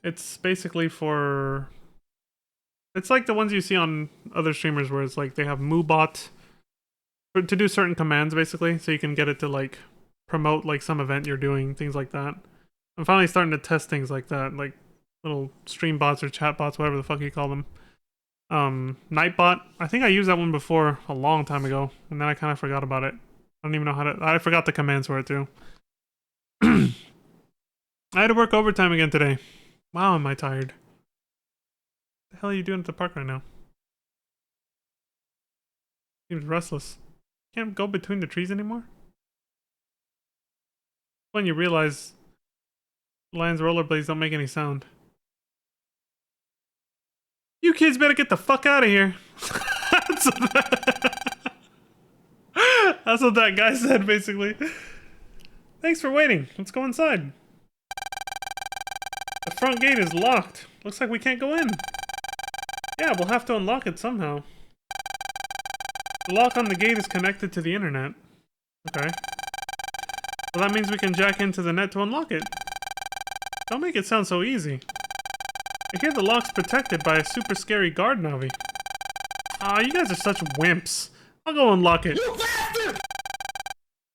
It's basically for... It's like the ones you see on other streamers where it's like they have MooBot to do certain commands basically, so you can get it to like promote like some event you're doing, things like that. I'm finally starting to test things like that, like little stream bots or chat bots, whatever the fuck you call them. Nightbot, I think I used that one before a long time ago, and then I kind of forgot about it. I don't even know how to... I forgot the commands for it too. I had to work overtime again today. Wow, am I tired. What the hell are you doing at the park right now? Seems restless. Can't go between the trees anymore? When you realize Lion's rollerblades don't make any sound. You kids better get the fuck out of here. That's what that guy said, basically. Thanks for waiting. Let's go inside. The front gate is locked. Looks like we can't go in. Yeah, we'll have to unlock it somehow. The lock on the gate is connected to the internet. Okay. Well, that means we can jack into the net to unlock it. Don't make it sound so easy. I hear the lock's protected by a super scary guard Navi. Aw, you guys are such wimps. I'll go unlock it. You bastard!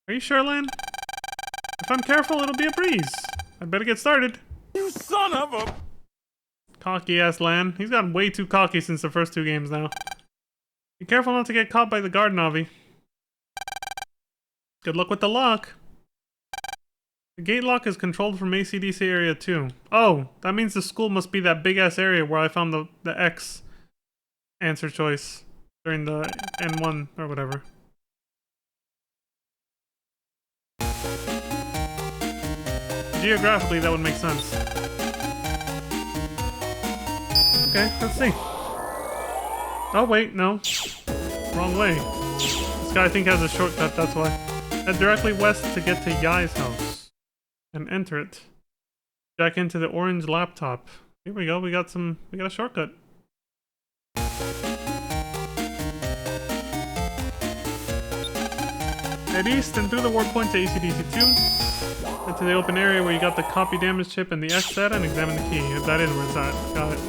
Are you sure, Lan? If I'm careful, it'll be a breeze. I better get started. You son of a... Cocky ass Lan. He's gotten way too cocky since the first 2 games now. Be careful not to get caught by the guard Navi. Good luck with the lock. The gate lock is controlled from ACDC area 2. Oh, that means the school must be that big ass area where I found the X answer choice during the N1 or whatever. Geographically, that would make sense. Okay, let's see. Oh wait, no. Wrong way. This guy I think has a shortcut, that's why. Head directly west to get to Yai's house. And enter it. Jack into the orange laptop. Here we go, we got a shortcut. Head east and through the warp point to ACDC-2. Into the open area where you got the copy damage chip and the X set and examine the key. If that is where it's at. Got it.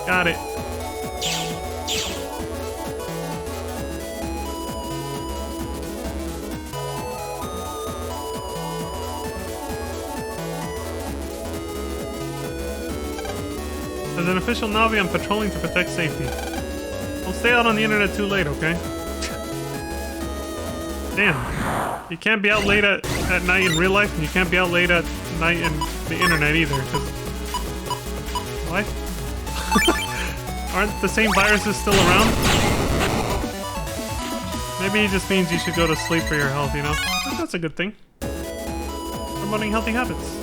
Got it. As an official Navi, I'm patrolling to protect safety. Don't stay out on the internet too late, okay? Damn. You can't be out late at night in real life, and you can't be out late at night in the internet either, cause... What? Aren't the same viruses still around? Maybe it just means you should go to sleep for your health, you know? That's a good thing. Promoting healthy habits.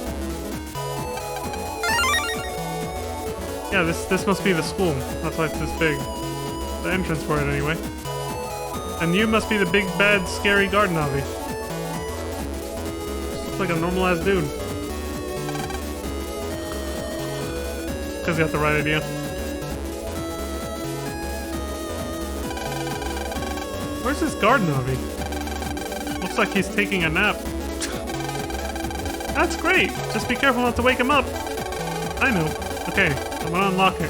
Yeah, this must be the school. That's why it's this big. The entrance for it, anyway. And you must be the big, bad, scary guard Navi. Just looks like a normal-ass dude. Because you got the right idea. Where's this guard Navi? Looks like he's taking a nap. That's great! Just be careful not to wake him up. I know. Okay, I'm gonna unlock it.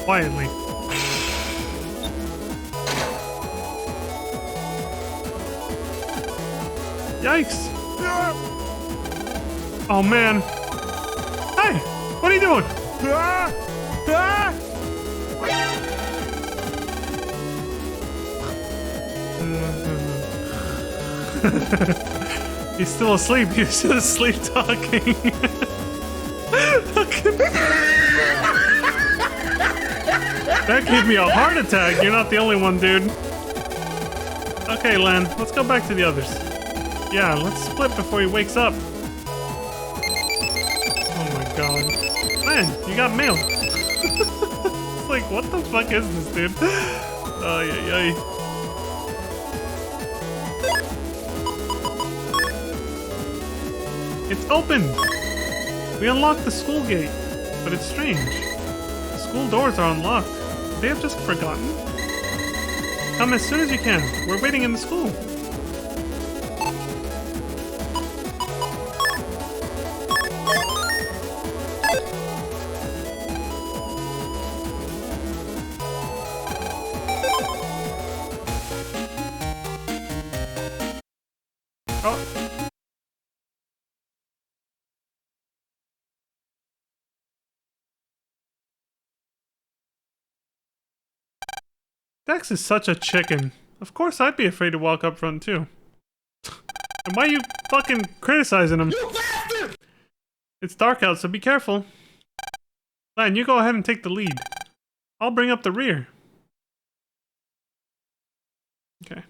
Quietly. Yikes! Oh man! Hey! What are you doing? He's still asleep. He's just sleep talking. That gave me a heart attack. You're not the only one, dude. Okay, Lan, let's go back to the others. Yeah, let's split before he wakes up. Oh my god. Man, you got mail. It's like, what the fuck is this, dude? Ay, ay, ay. It's open! We unlocked the school gate, but it's strange. The school doors are unlocked. They have just forgotten. Come as soon as you can. We're waiting in the school. Oh. Dex is such a chicken. Of course I'd be afraid to walk up front too. And why are you fucking criticizing him? You bastard! It's dark out, so be careful. Lan, you go ahead and take the lead. I'll bring up the rear. Okay.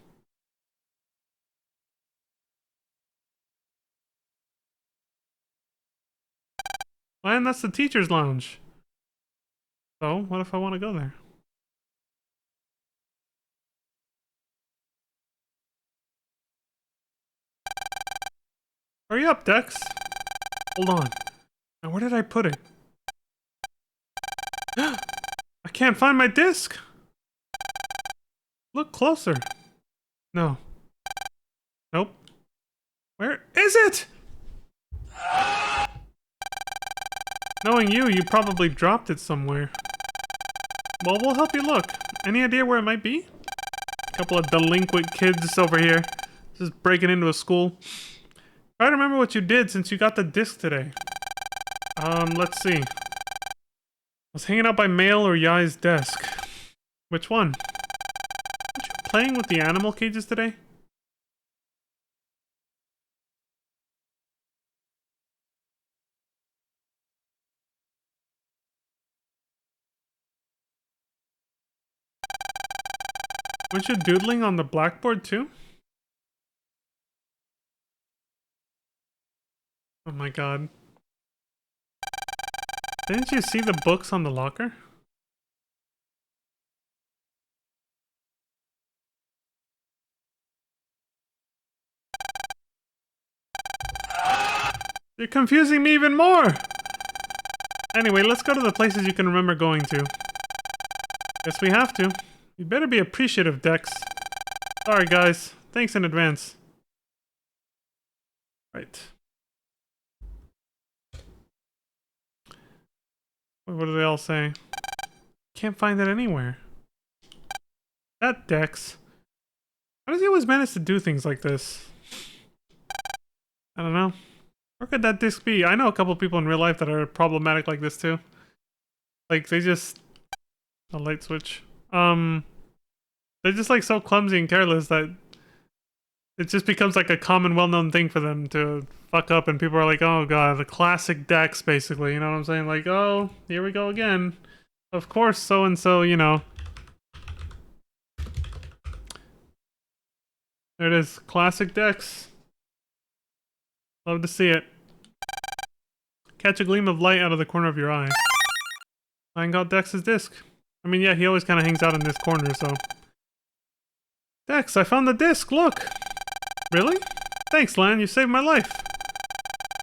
Lan, that's the teacher's lounge. So, what if I want to go there? Hurry up, Dex. Hold on. Now, where did I put it? I can't find my disc. Look closer. No. Nope. Where is it? Knowing you, you probably dropped it somewhere. Well, we'll help you look. Any idea where it might be? Couple of delinquent kids over here. Just breaking into a school. Try to remember what you did since you got the disc today. Let's see. I was hanging out by Mail or Yai's desk. Which one? Weren't you playing with the animal cages today? Weren't you doodling on the blackboard too? Oh my god. Didn't you see the books on the locker? You're confusing me even more! Anyway, let's go to the places you can remember going to. Guess we have to. You better be appreciative, Dex. Sorry, guys. Thanks in advance. Right. What do they all say? Can't find it anywhere. That Dex. How does he always manage to do things like this? I don't know. Where could that disc be? I know a couple people in real life that are problematic like this too. Like, they just... A light switch. They're just like so clumsy and careless that it just becomes like a common, well-known thing for them to fuck up, and people are like, oh god, the classic Dex, basically, you know what I'm saying? Like, oh, here we go again. Of course, so-and-so, you know. There it is, classic Dex. Love to see it. Catch a gleam of light out of the corner of your eye. I got Dex's disc. I mean, yeah, he always kind of hangs out in this corner, so... Dex, I found the disc, look! Really? Thanks, Lan, you saved my life.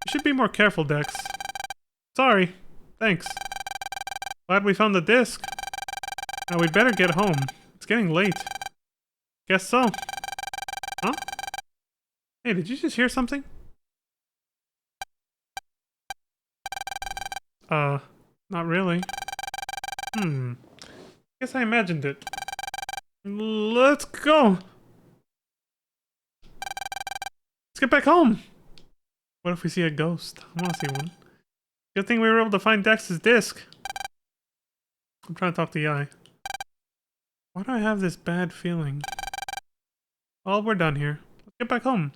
You should be more careful, Dex. Sorry. Thanks. Glad we found the disc. Now we'd better get home. It's getting late. Guess so. Huh? Hey, did you just hear something? Not really. Guess I imagined it. Let's go! Let's get back home! What if we see a ghost? I wanna see one. Good thing we were able to find Dex's disc. I'm trying to talk to Yai. Why do I have this bad feeling? Well, we're done here. Let's get back home.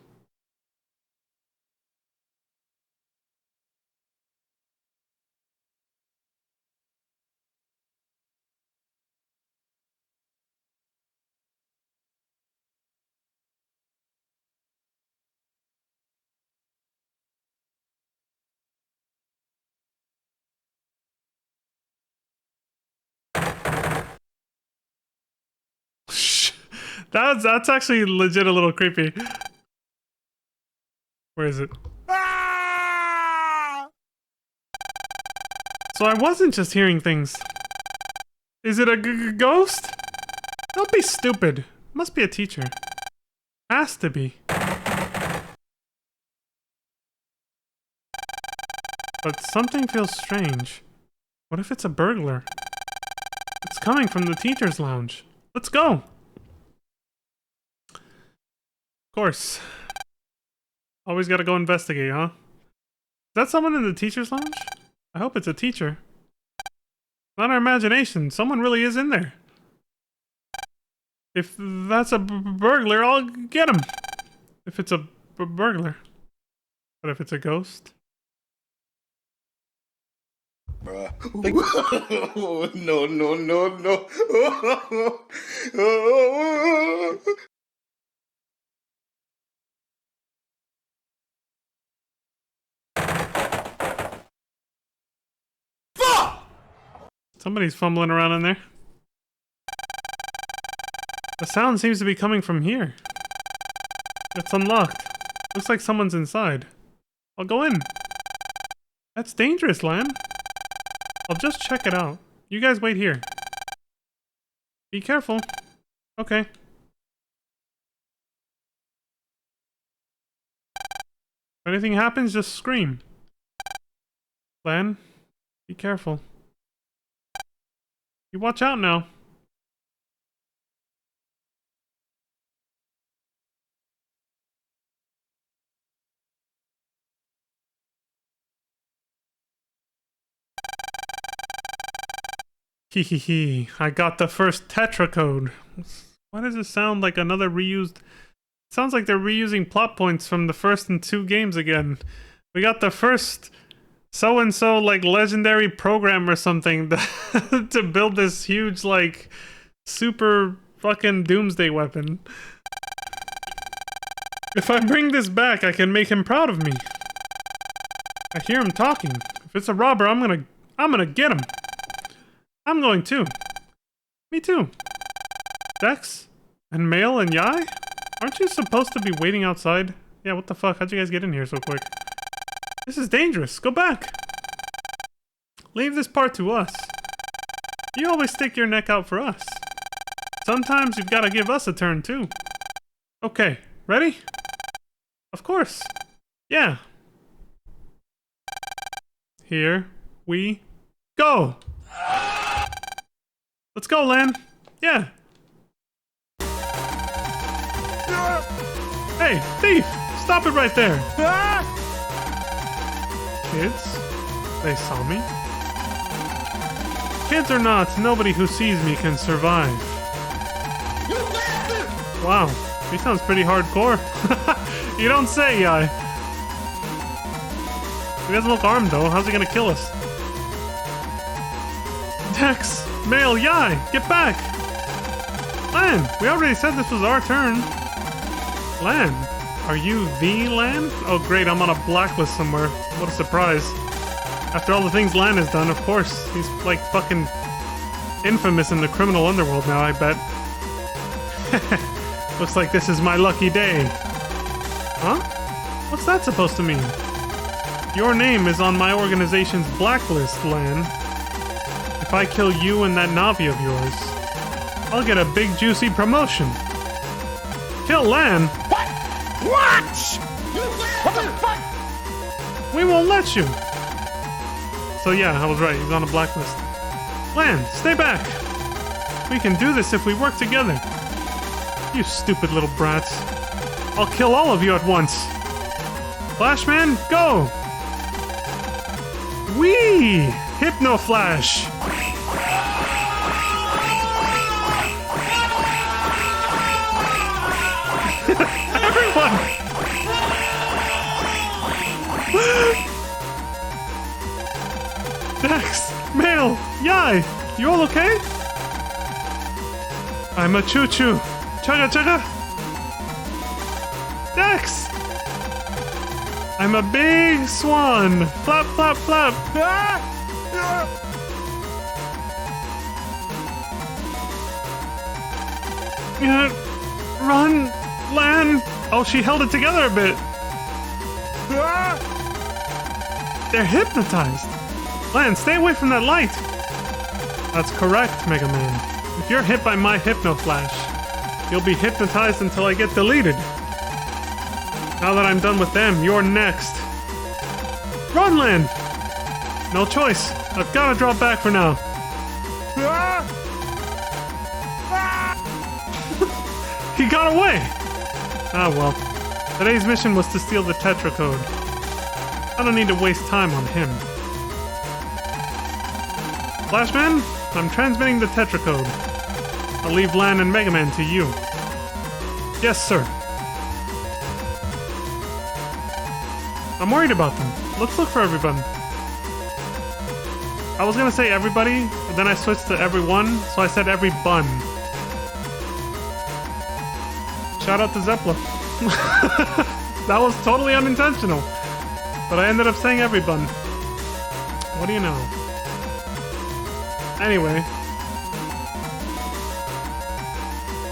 That's actually legit a little creepy. Where is it? So I wasn't just hearing things. Is it a ghost? Don't be stupid. Must be a teacher. Has to be. But something feels strange. What if it's a burglar? It's coming from the teacher's lounge. Let's go! Of course. Always gotta go investigate, huh? Is that someone in the teacher's lounge? I hope it's a teacher. Not our imagination. Someone really is in there. If that's a burglar, I'll get him. If it's a burglar. But if it's a ghost? Bruh. No, no, no, no. Somebody's fumbling around in there. The sound seems to be coming from here. It's unlocked. Looks like someone's inside. I'll go in. That's dangerous, Lan. I'll just check it out. You guys wait here. Be careful. Okay. If anything happens, just scream. Lan, be careful. You watch out now. Hee. I got the first Tetra code. Why does it sound like another reused... Sounds like they're reusing plot points from the first and 2 games again. We got the first so-and-so, like, legendary program or something to build this huge, like, super fucking doomsday weapon. If I bring this back, I can make him proud of me. I hear him talking. If it's a robber, I'm gonna get him. I'm going too. Me too. Dex? And Mail and Yai? Aren't you supposed to be waiting outside? Yeah, what the fuck? How'd you guys get in here so quick? This is dangerous. Go back. Leave this part to us. You always stick your neck out for us. Sometimes you've got to give us a turn too. Okay, ready? Of course. Yeah. Here we go. Let's go, Lan. Yeah. Hey, thief! Stop it right there! Kids? They saw me? Kids or not, nobody who sees me can survive. Wow, he sounds pretty hardcore. You don't say, Yai. He doesn't look armed though, how's he gonna kill us? Dex! Mail, Yai! Get back! Lan! We already said this was our turn. Lan? Are you the Lan? Oh great, I'm on a blacklist somewhere. What a surprise. After all the things Lan has done, of course. He's like fucking infamous in the criminal underworld now, I bet. Looks like this is my lucky day. Huh? What's that supposed to mean? Your name is on my organization's blacklist, Lan. If I kill you and that Navi of yours, I'll get a big juicy promotion. Kill Lan? What? What the fuck? We won't let you. So yeah, I was right. He's on a blacklist. Lan, stay back. We can do this if we work together. You stupid little brats. I'll kill all of you at once. Flashman, go! Whee! Hypno Flash! Everyone! Dex! Mail! Yai! You all okay? I'm a choo-choo. Chugga-chugga! Dex! I'm a big swan! Flap, flap, flap! Run! Lan! Oh, she held it together a bit. They're hypnotized. Lan, stay away from that light. That's correct, Mega Man. If you're hit by my Hypno Flash, you'll be hypnotized until I get deleted. Now that I'm done with them, you're next. Run, Lan! No choice. I've got to drop back for now. He got away! Ah well. Today's mission was to steal the Tetra code. I don't need to waste time on him. Flashman, I'm transmitting the Tetra code. I'll leave Lan and Mega Man to you. Yes, sir. I'm worried about them. Let's look for everyone. I was gonna say everybody, but then I switched to everyone, so I said every bun. Shout out to Zeppla. That was totally unintentional. But I ended up saying every bun. What do you know? Anyway.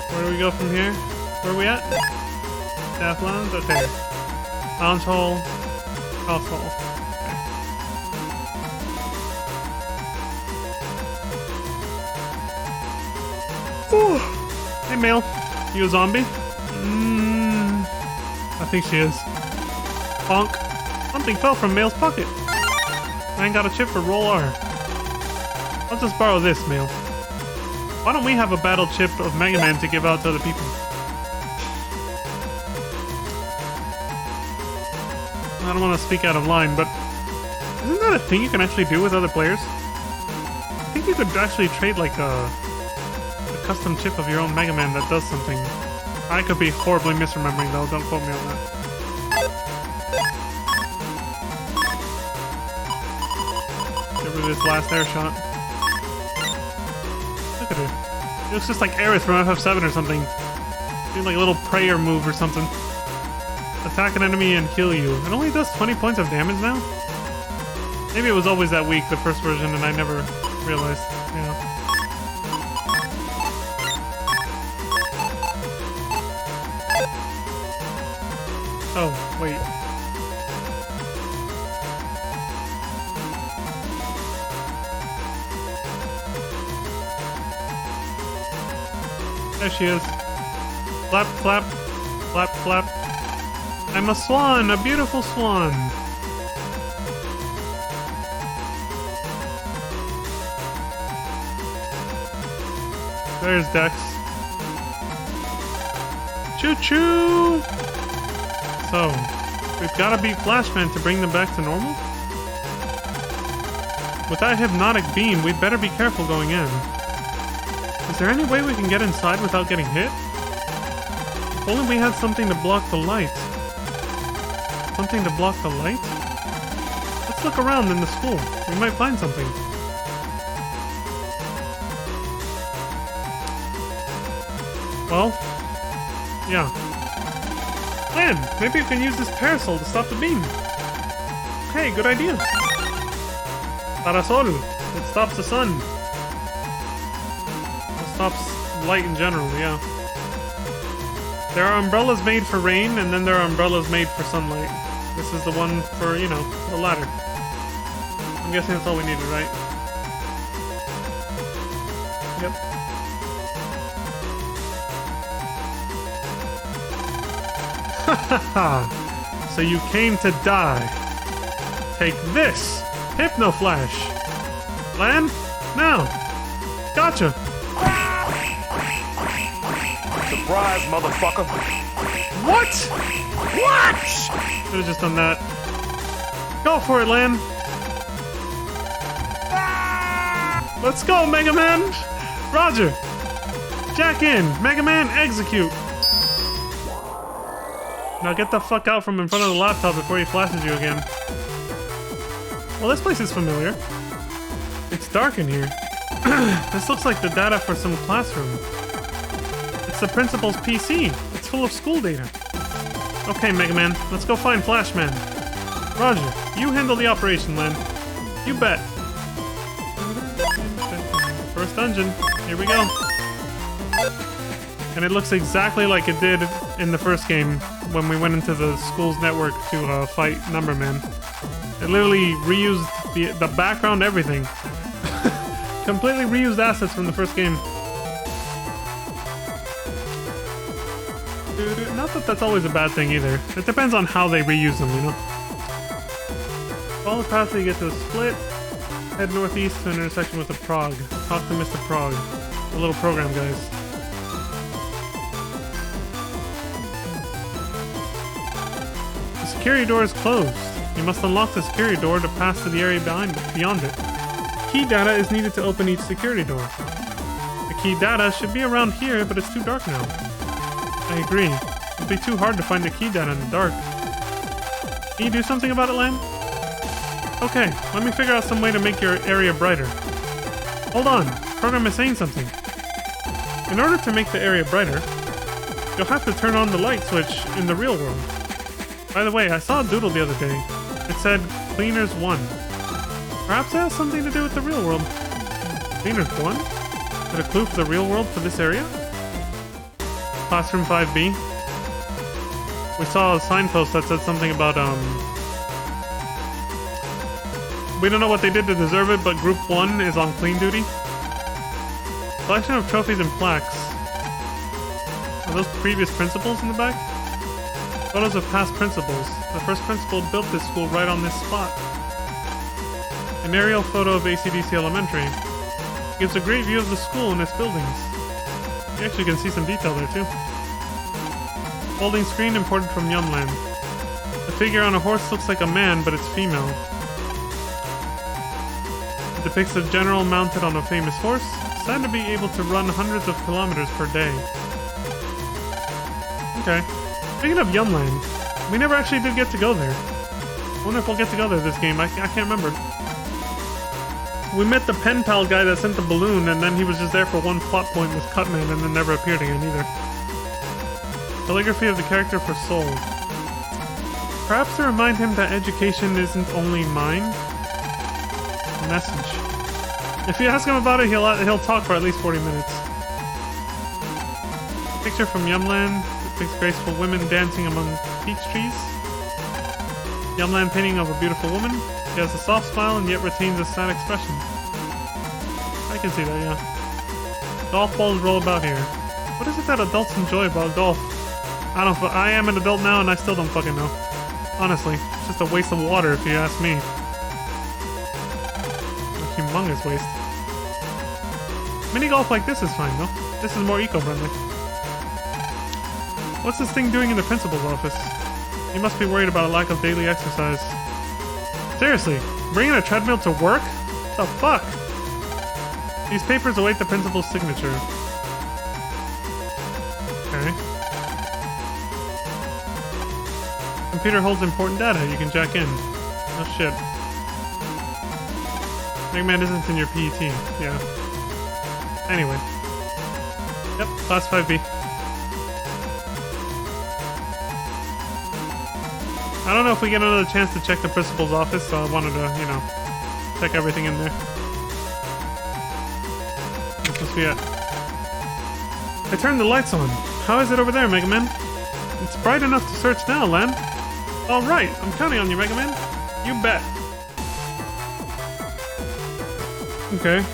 Where do we go from here? Where are we at? Staff Lounge? Okay. Lounge Hall. House Hall. Okay. Ooh. Hey, Mail. You a zombie? I think she is. Bonk. Something fell from Mail's pocket. I ain't got a chip for Roll R. I'll just borrow this, Mail. Why don't we have a battle chip of Mega Man to give out to other people? I don't want to speak out of line, but isn't that a thing you can actually do with other players? I think think you could actually trade like a custom chip of your own Mega Man that does something. I could be horribly misremembering though, don't quote me on that. Get rid of this last air shot. Look at her. It looks just like Aerith from FF7 or something. Doing like a little prayer move or something. Attack an enemy and kill you. It only does 20 points of damage now? Maybe it was always that weak, the first version, and I never realized. Yeah. Oh, wait. There she is. Flap, flap, flap, flap. I'm a swan, a beautiful swan. There's Dex. Choo-choo! So, we've got to beat Flashman to bring them back to normal? With that hypnotic beam, we'd better be careful going in. Is there any way we can get inside without getting hit? If only we had something to block the light. Something to block the light? Let's look around in the school. We might find something. Well, yeah. Lan, maybe you can use this parasol to stop the beam. Hey, good idea. Parasol. It stops the sun. It stops light in general, yeah. There are umbrellas made for rain, and then there are umbrellas made for sunlight. This is the one for, you know, the latter. I'm guessing that's all we needed, right? Yep. So you came to die. Take this! Hypno Flash! Lan? Now! Gotcha! Surprise, motherfucker! What? What? Should've just done that. Go for it, Lan! Let's go, Mega Man! Roger! Jack in! Mega Man, execute! Now get the fuck out from in front of the laptop before he flashes you again. Well, this place is familiar. It's dark in here. This looks like the data for some classroom. It's the principal's PC. It's full of school data. Okay, Mega Man, let's go find Flashman. Roger, you handle the operation, Len. You bet. First dungeon. Here we go. And it looks exactly like it did in the first game when we went into the school's network to fight Numberman. It literally reused the background, everything. Completely reused assets from the first game. Not that that's always a bad thing either. It depends on how they reuse them, you know? Follow the path till you get to a split. Head northeast to an intersection with the Prague. Talk to Mr. Prague. The little program guys. The security door is closed. You must unlock the security door to pass to the area beyond it. Key data is needed to open each security door. The key data should be around here, but it's too dark now. I agree. It'd be too hard to find the key data in the dark. Can you do something about it, Lamb? Okay, let me figure out some way to make your area brighter. Hold on, the program is saying something. In order to make the area brighter, you'll have to turn on the light switch in the real world. By the way, I saw a doodle the other day. It said, Cleaners 1. Perhaps it has something to do with the real world. Cleaners 1? Is it a clue for the real world for this area? Classroom 5B. We saw a signpost that said something about, we don't know what they did to deserve it, but Group 1 is on clean duty. Collection of trophies and plaques. Are those previous principals in the back? Photos of past principals. The first principal built this school right on this spot. An aerial photo of ACDC Elementary. It gives a great view of the school and its buildings. You actually can see some detail there too. Folding screen imported from Yumland. The figure on a horse looks like a man, but it's female. Depicts a general mounted on a famous horse, said to be able to run hundreds of kilometers per day. Okay. Speaking of Yumland, we never actually did get to go there. I wonder if we'll get to go there this game. I can't remember. We met the pen pal guy that sent the balloon, and then he was just there for one plot point with Cutman and then never appeared again either. Calligraphy of the character for Soul. Perhaps to remind him that education isn't only mind. Message. If you ask him about it, he'll talk for at least 40 minutes. Picture from Yumland depicts graceful women dancing among peach trees. Yumland painting of a beautiful woman. She has a soft smile and yet retains a sad expression. I can see that, yeah. Golf balls roll about here. What is it that adults enjoy about golf? I am an adult now and I still don't fucking know. Honestly, it's just a waste of water if you ask me. A humongous waste. Mini golf like this is fine though. This is more eco-friendly. What's this thing doing in the principal's office? He must be worried about a lack of daily exercise. Seriously, bringing a treadmill to work? What the fuck? These papers await the principal's signature. Okay. Computer holds important data. You can jack in. Oh shit. Mega Man isn't in your PE team. Yeah. Anyway. Yep, class 5B. I don't know if we get another chance to check the principal's office, so I wanted to, you know, check everything in there. This must be it. I turned the lights on. How is it over there, Mega Man? It's bright enough to search now, Lan. Alright, I'm counting on you, Mega Man. You bet. Okay.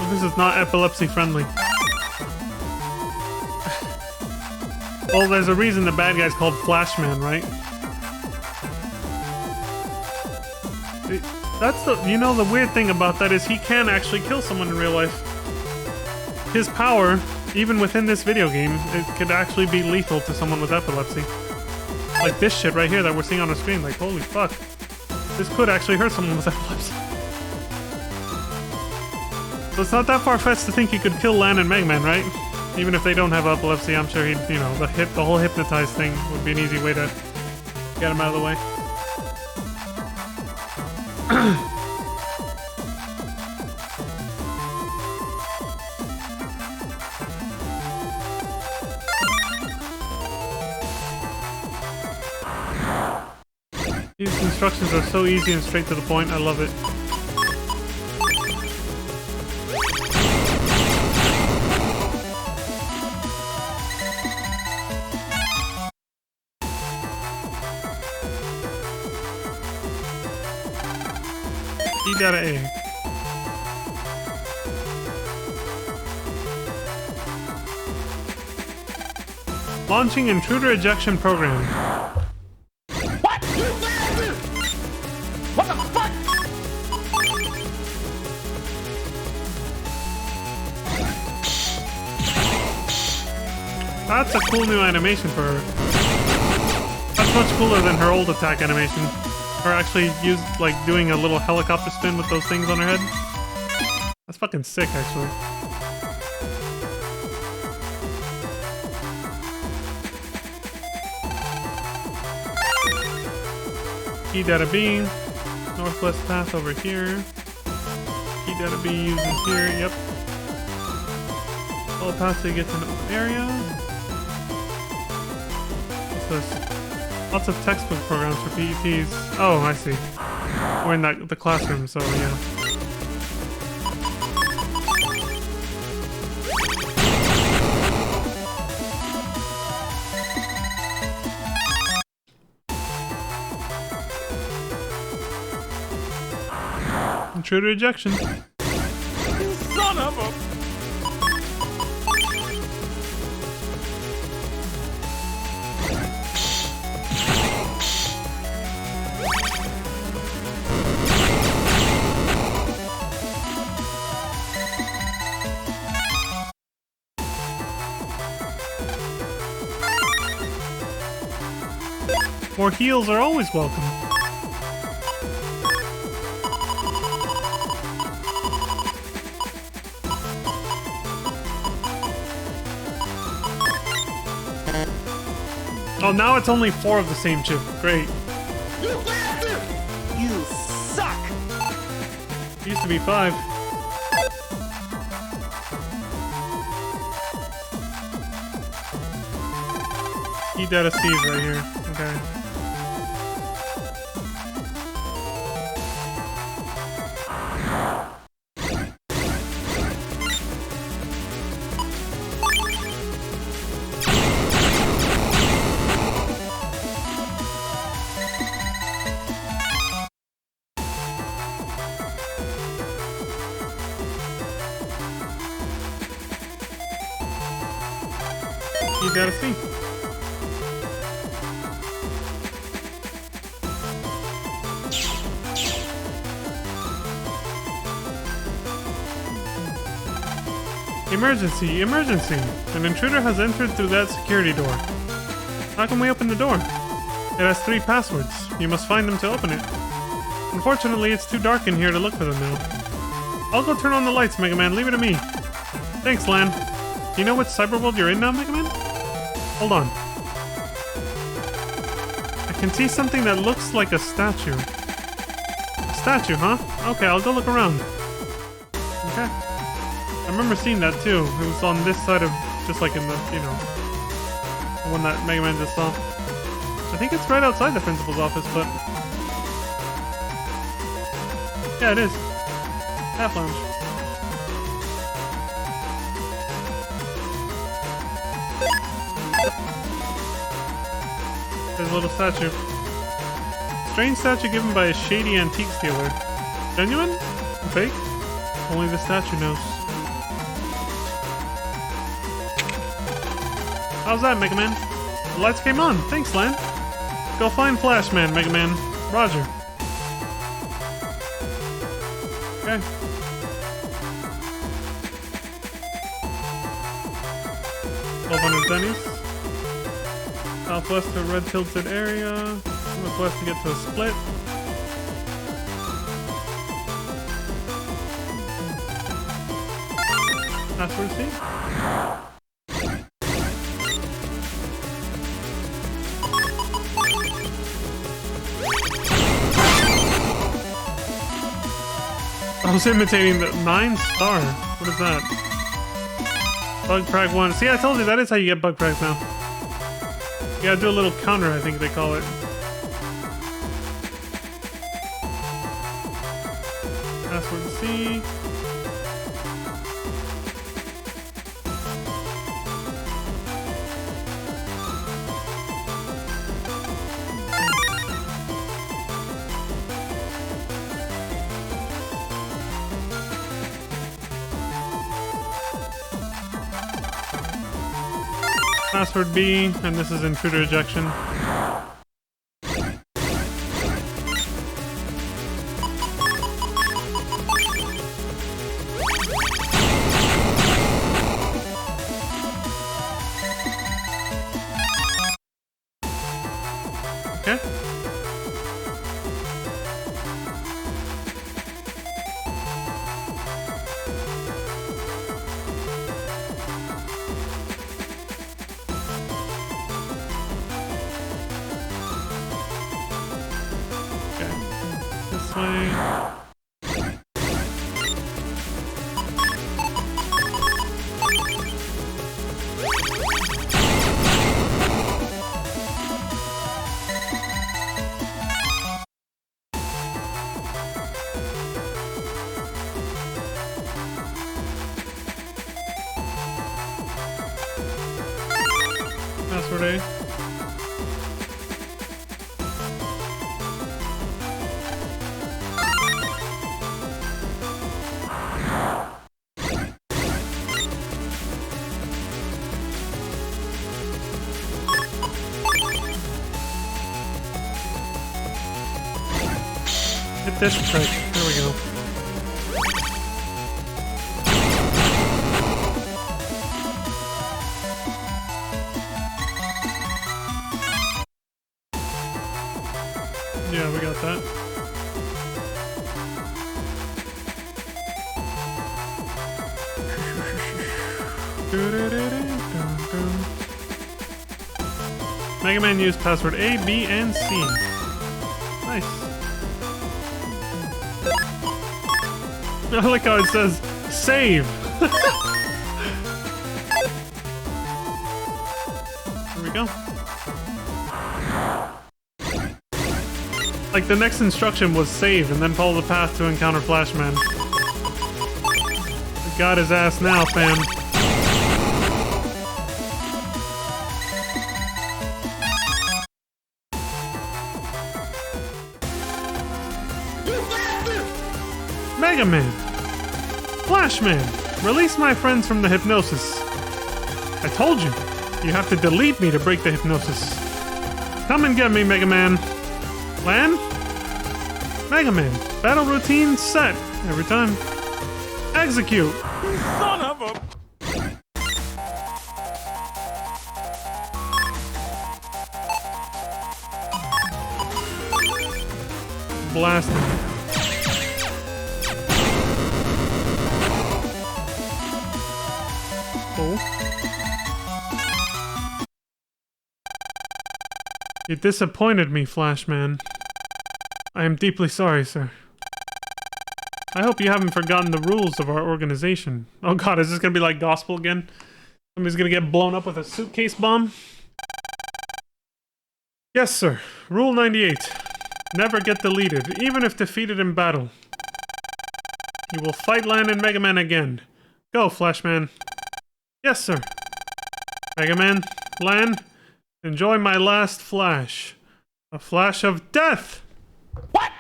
This is not epilepsy friendly. Well, there's a reason the bad guy's called Flashman, right? That's the, you know, the weird thing about that is he can actually kill someone in real life. His power, even within this video game, it could actually be lethal to someone with epilepsy. Like this shit right here that we're seeing on the screen, like holy fuck. This could actually hurt someone with epilepsy. So it's not that far-fetched to think he could kill Lan and Mega Man, right? Even if they don't have epilepsy, I'm sure he'd, you know, the whole hypnotized thing would be an easy way to get him out of the way. These instructions are so easy and straight to the point, I love it. Data A. Launching intruder ejection program. What? What the fuck? That's a cool new animation for her. That's much cooler than her old attack animation. Her actually used, like, doing a little helicopter spin with those things on her head. That's fucking sick, actually. Key data B. Northwest path over here. Key data B using here, yep. Follow path to get to an open area. What's this? Lots of textbook programs for PETs. Oh, I see. We're in the classroom, so yeah. Intruder ejection. Son of a... More heals are always welcome. Oh, now it's only 4 of the same chip. Great. You bastard! You suck! Used to be 5. Key data Steve right here. Okay. You gotta see. Emergency! Emergency! An intruder has entered through that security door. How can we open the door? It has 3 passwords. You must find them to open it. Unfortunately, it's too dark in here to look for them now. I'll go turn on the lights, Mega Man. Leave it to me. Thanks, Lan. Do you know which cyberworld you're in now, Mega Man? Hold on. I can see something that looks like a statue. A statue, huh? Okay, I'll go look around. Okay. I remember seeing that too. It was on this side of, just like in the, you know, the one that Mega Man just saw. I think it's right outside the principal's office, but... yeah, it is. Half Lounge. There's a little statue. Strange statue given by a shady antiques dealer. Genuine? Or fake? Only the statue knows. How's that, Mega Man? The lights came on. Thanks, Lan. Go find Flash Man, Mega Man. Roger. Okay. 1200 pennies. Southwest to Red Tilted area. Northwest to get to a split. Password C. I was imitating the 9-star. What is that? Bug Prag 1. See, I told you that is how you get Bug Prags now. You gotta do a little counter, I think they call it. Password C. Password B, and this is intruder ejection. Okay. This way. Password A. Hit this trick. There we go. Mega Man used password A, B, and C. Nice. I like how it says save. Here we go. Like the next instruction was save and then follow the path to encounter Flashman. We got his ass now, fam. Mega Man! Flashman! Release my friends from the hypnosis. I told you, you have to delete me to break the hypnosis. Come and get me, Mega Man. Lan? Mega Man. Battle routine set. Every time. Execute. Son of a... Blast him. Oh. You disappointed me, Flashman. I am deeply sorry, sir. I hope you haven't forgotten the rules of our organization. Oh god, is this gonna be like gospel again? Somebody's gonna get blown up with a suitcase bomb? Yes, sir. Rule 98. Never get deleted, even if defeated in battle. You will fight Lan and Mega Man again. Go, Flashman. Yes, sir. Mega Man, Lan, enjoy my last flash. A flash of death! What?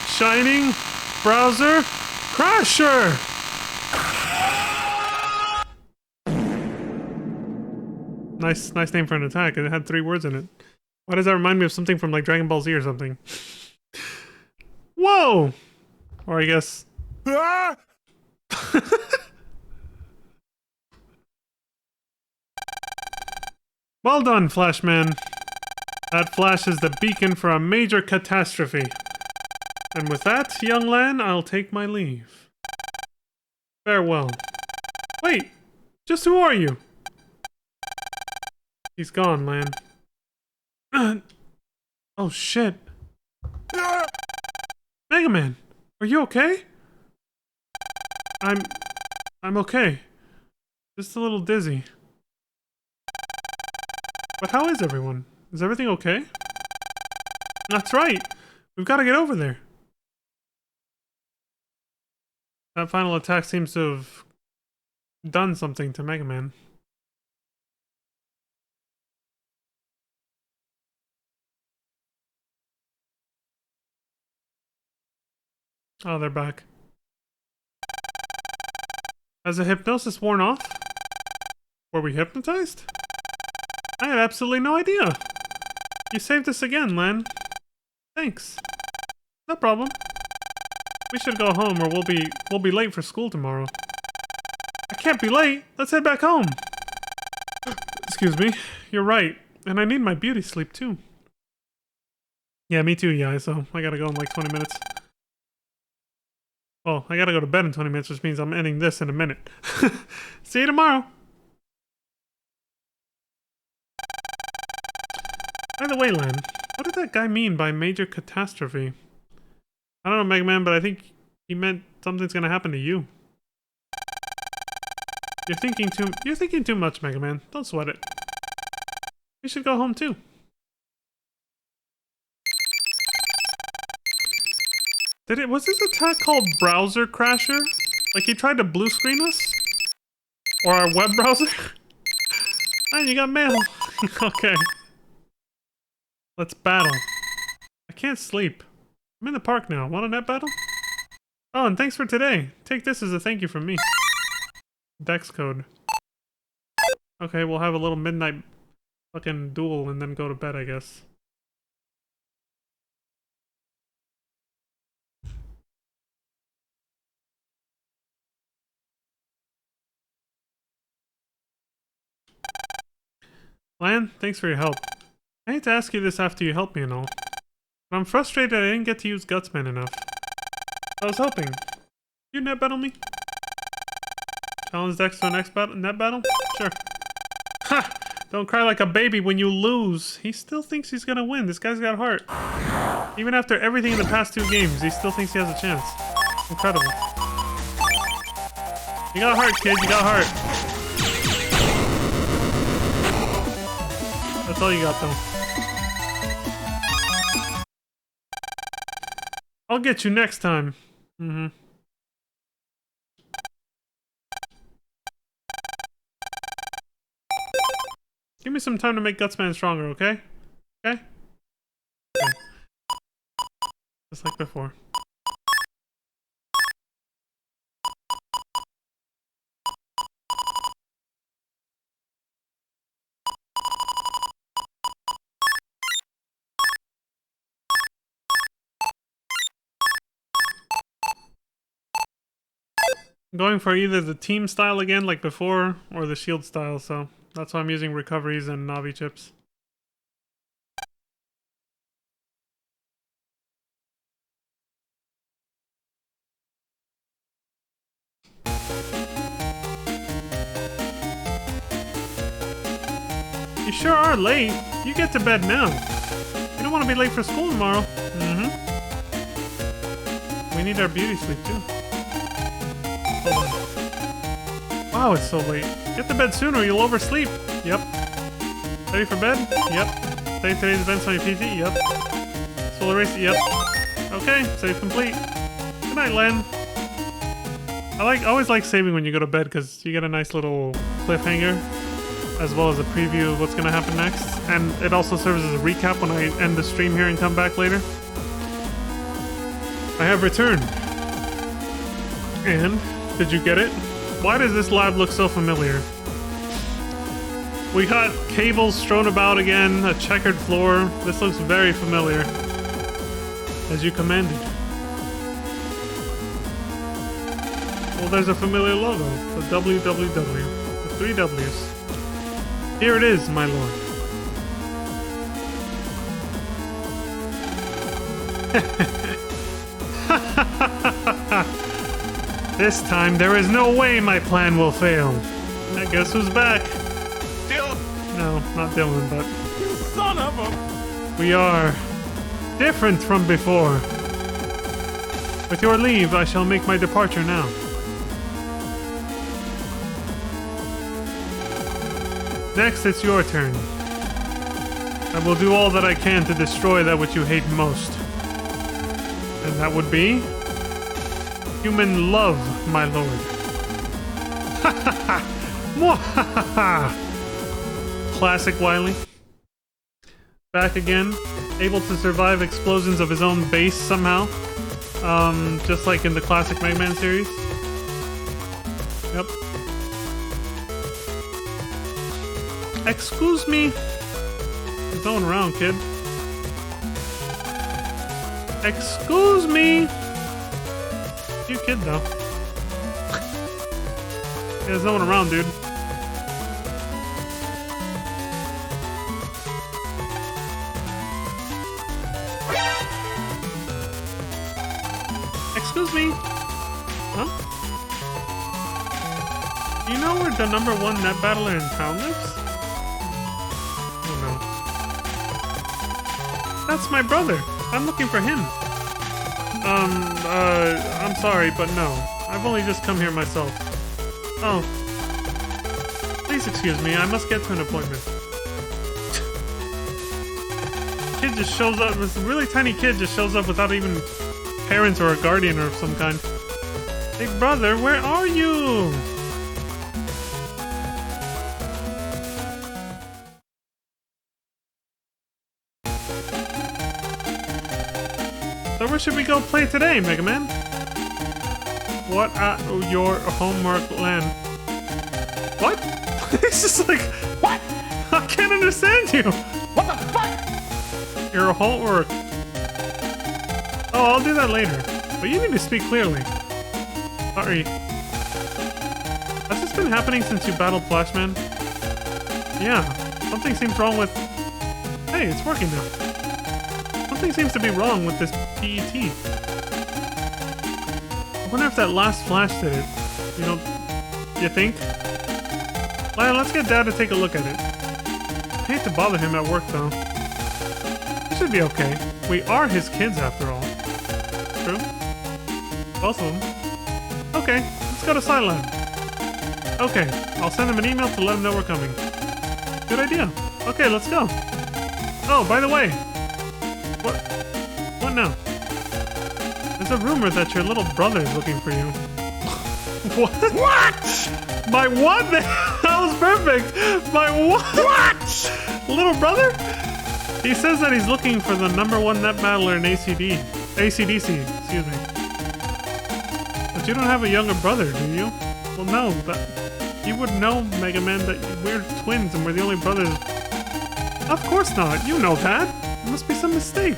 Shining Browser Crasher! Nice name for an attack. It had 3 words in it. Why does that remind me of something from like Dragon Ball Z or something? Whoa! Or I guess... Ah! Well done, Flashman. That flash is the beacon for a major catastrophe. And with that, young Lan, I'll take my leave. Farewell. Wait! Just who are you? He's gone, Lan. Oh shit. Ah! Mega Man, are you okay? I'm okay. Just a little dizzy. But how is everyone? Is everything okay? That's right! We've got to get over there. That final attack seems to have done something to Mega Man. Oh, they're back. Has the hypnosis worn off? Were we hypnotized? I had absolutely no idea. You saved us again, Lan. Thanks. No problem. We should go home or we'll be late for school tomorrow. I can't be late. Let's head back home. Excuse me. You're right. And I need my beauty sleep too. Yeah, me too, yeah, so I gotta go in like 20 minutes. Oh, I gotta go to bed in 20 minutes, which means I'm ending this in a minute. See you tomorrow. By the way, Lan, what did that guy mean by major catastrophe? I don't know, Mega Man, but I think he meant something's gonna happen to you. You're thinking too much, Mega Man. Don't sweat it. We should go home too. Was this attack called Browser Crasher? Like he tried to blue screen us? Or our web browser? Man, you got mail. Okay. Let's battle. I can't sleep. I'm in the park now. Want a net battle? Oh, and thanks for today. Take this as a thank you from me. Dex code. Okay, we'll have a little midnight fucking duel and then go to bed, I guess. Lan, thanks for your help. I hate to ask you this after you helped me and all, but I'm frustrated I didn't get to use Gutsman enough. I was hoping. You net battle me? Challenge Dex to a next net battle? Sure. Ha! Don't cry like a baby when you lose. He still thinks he's gonna win. This guy's got heart. Even after everything in the past 2 games, he still thinks he has a chance. Incredible. You got heart, kid. You got heart. That's all you got, though. I'll get you next time. Mm-hmm. Give me some time to make Gutsman stronger, okay? Okay? Okay. Just like before. I'm going for either the team style again like before or the shield style, so that's why I'm using recoveries and Navi chips. You sure are late. You get to bed now. You don't want to be late for school tomorrow. Mm-hmm. We need our beauty sleep too. Hold on. Wow, it's so late. Get to bed sooner or you'll oversleep. Yep. Ready for bed? Yep. Save today's events on your PC? Yep. Solar race? Yep. Okay, save complete. Good night, Len. I always like saving when you go to bed because you get a nice little cliffhanger as well as a preview of what's going to happen next. And it also serves as a recap when I end the stream here and come back later. I have returned. And, did you get it? Why does this lab look so familiar? We got cables strewn about again, a checkered floor. This looks very familiar. As you commanded. Well, there's a familiar logo. The WWW. The 3 W's. Here it is, my lord. This time, there is no way my plan will fail. I guess who's back? Dylan! No, not Dylan, but... Son of a... We are... different from before. With your leave, I shall make my departure now. Next, it's your turn. I will do all that I can to destroy that which you hate most. And that would be... human love, my lord. Ha ha ha! Mwahaha! Classic Wily. Back again. Able to survive explosions of his own base somehow. Just like in the classic Mega Man series. Yep. Excuse me. You're going around, kid. Excuse me. You kid though. Yeah, there's no one around, dude. Excuse me. Huh? Do you know where the #1 net battler in town lives? Oh no. That's my brother. I'm looking for him. I'm sorry, but no. I've only just come here myself. Oh. Please excuse me, I must get to an appointment. Kid just shows up, this really tiny kid just shows up without even parents or a guardian of some kind. Big brother, where are you? So where should we go play today, Mega Man? What at your homework land? What? It's just like... What? I can't understand you! What the fuck? Your homework... Oh, I'll do that later. But you need to speak clearly. Sorry. Has this been happening since you battled Flashman? Yeah. Something seems wrong with... Hey, it's working now. Something seems to be wrong with this PET. I wonder if that last flash did it. You know, You think? Well, let's get Dad to take a look at it. Hate to bother him at work though. It should be okay. We are his kids after all. True? Both of them. Okay, let's go to Silent. Okay, I'll send him an email to let him know we're coming. Good idea. Okay, let's go. Oh, by the way. What now? There's a rumor that your little brother is looking for you. What? What? My what? That was perfect. My what? What? Little brother? He says that he's looking for the #1 net battler in ACDC, excuse me. But you don't have a younger brother, do you? Well, no, but you would know, Mega Man, that we're twins and we're the only brothers. Of course not. You know that. There must be some mistake.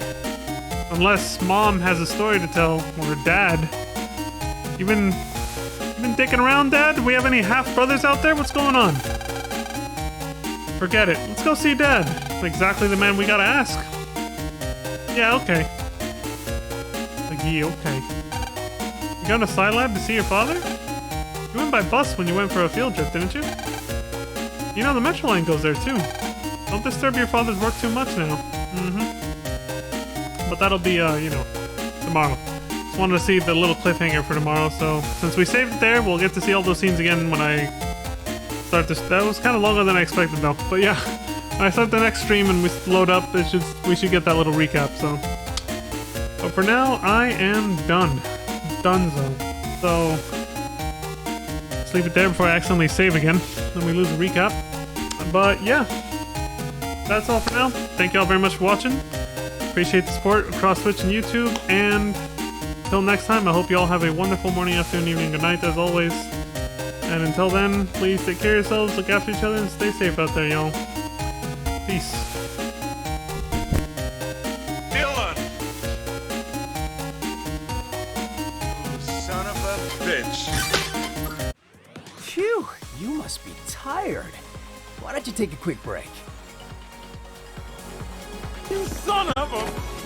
Unless Mom has a story to tell, or Dad. You been dicking around, Dad? Do we have any half-brothers out there? What's going on? Forget it. Let's go see Dad. Exactly the man we gotta ask. Yeah, okay. Okay. You going to Scilab to see your father? You went by bus when you went for a field trip, didn't you? You know, the Metro line goes there too. Don't disturb your father's work too much now. But that'll be, tomorrow. Just wanted to see the little cliffhanger for tomorrow, so since we saved it there, we'll get to see all those scenes again when I start this. That was kind of longer than I expected though, but yeah. When I start the next stream and we load up, we should get that little recap, so. But for now, I am done. Donezo. So, let's leave it there before I accidentally save again. Then we lose a recap. But yeah, that's all for now. Thank you all very much for watching. Appreciate the support across Twitch and YouTube. And until next time, I hope you all have a wonderful morning, afternoon, evening, good night as always. And until then, please take care of yourselves, look after each other, and stay safe out there, y'all. Peace. Dylan! You son of a bitch. Phew, you must be tired. Why don't you take a quick break? You son of a...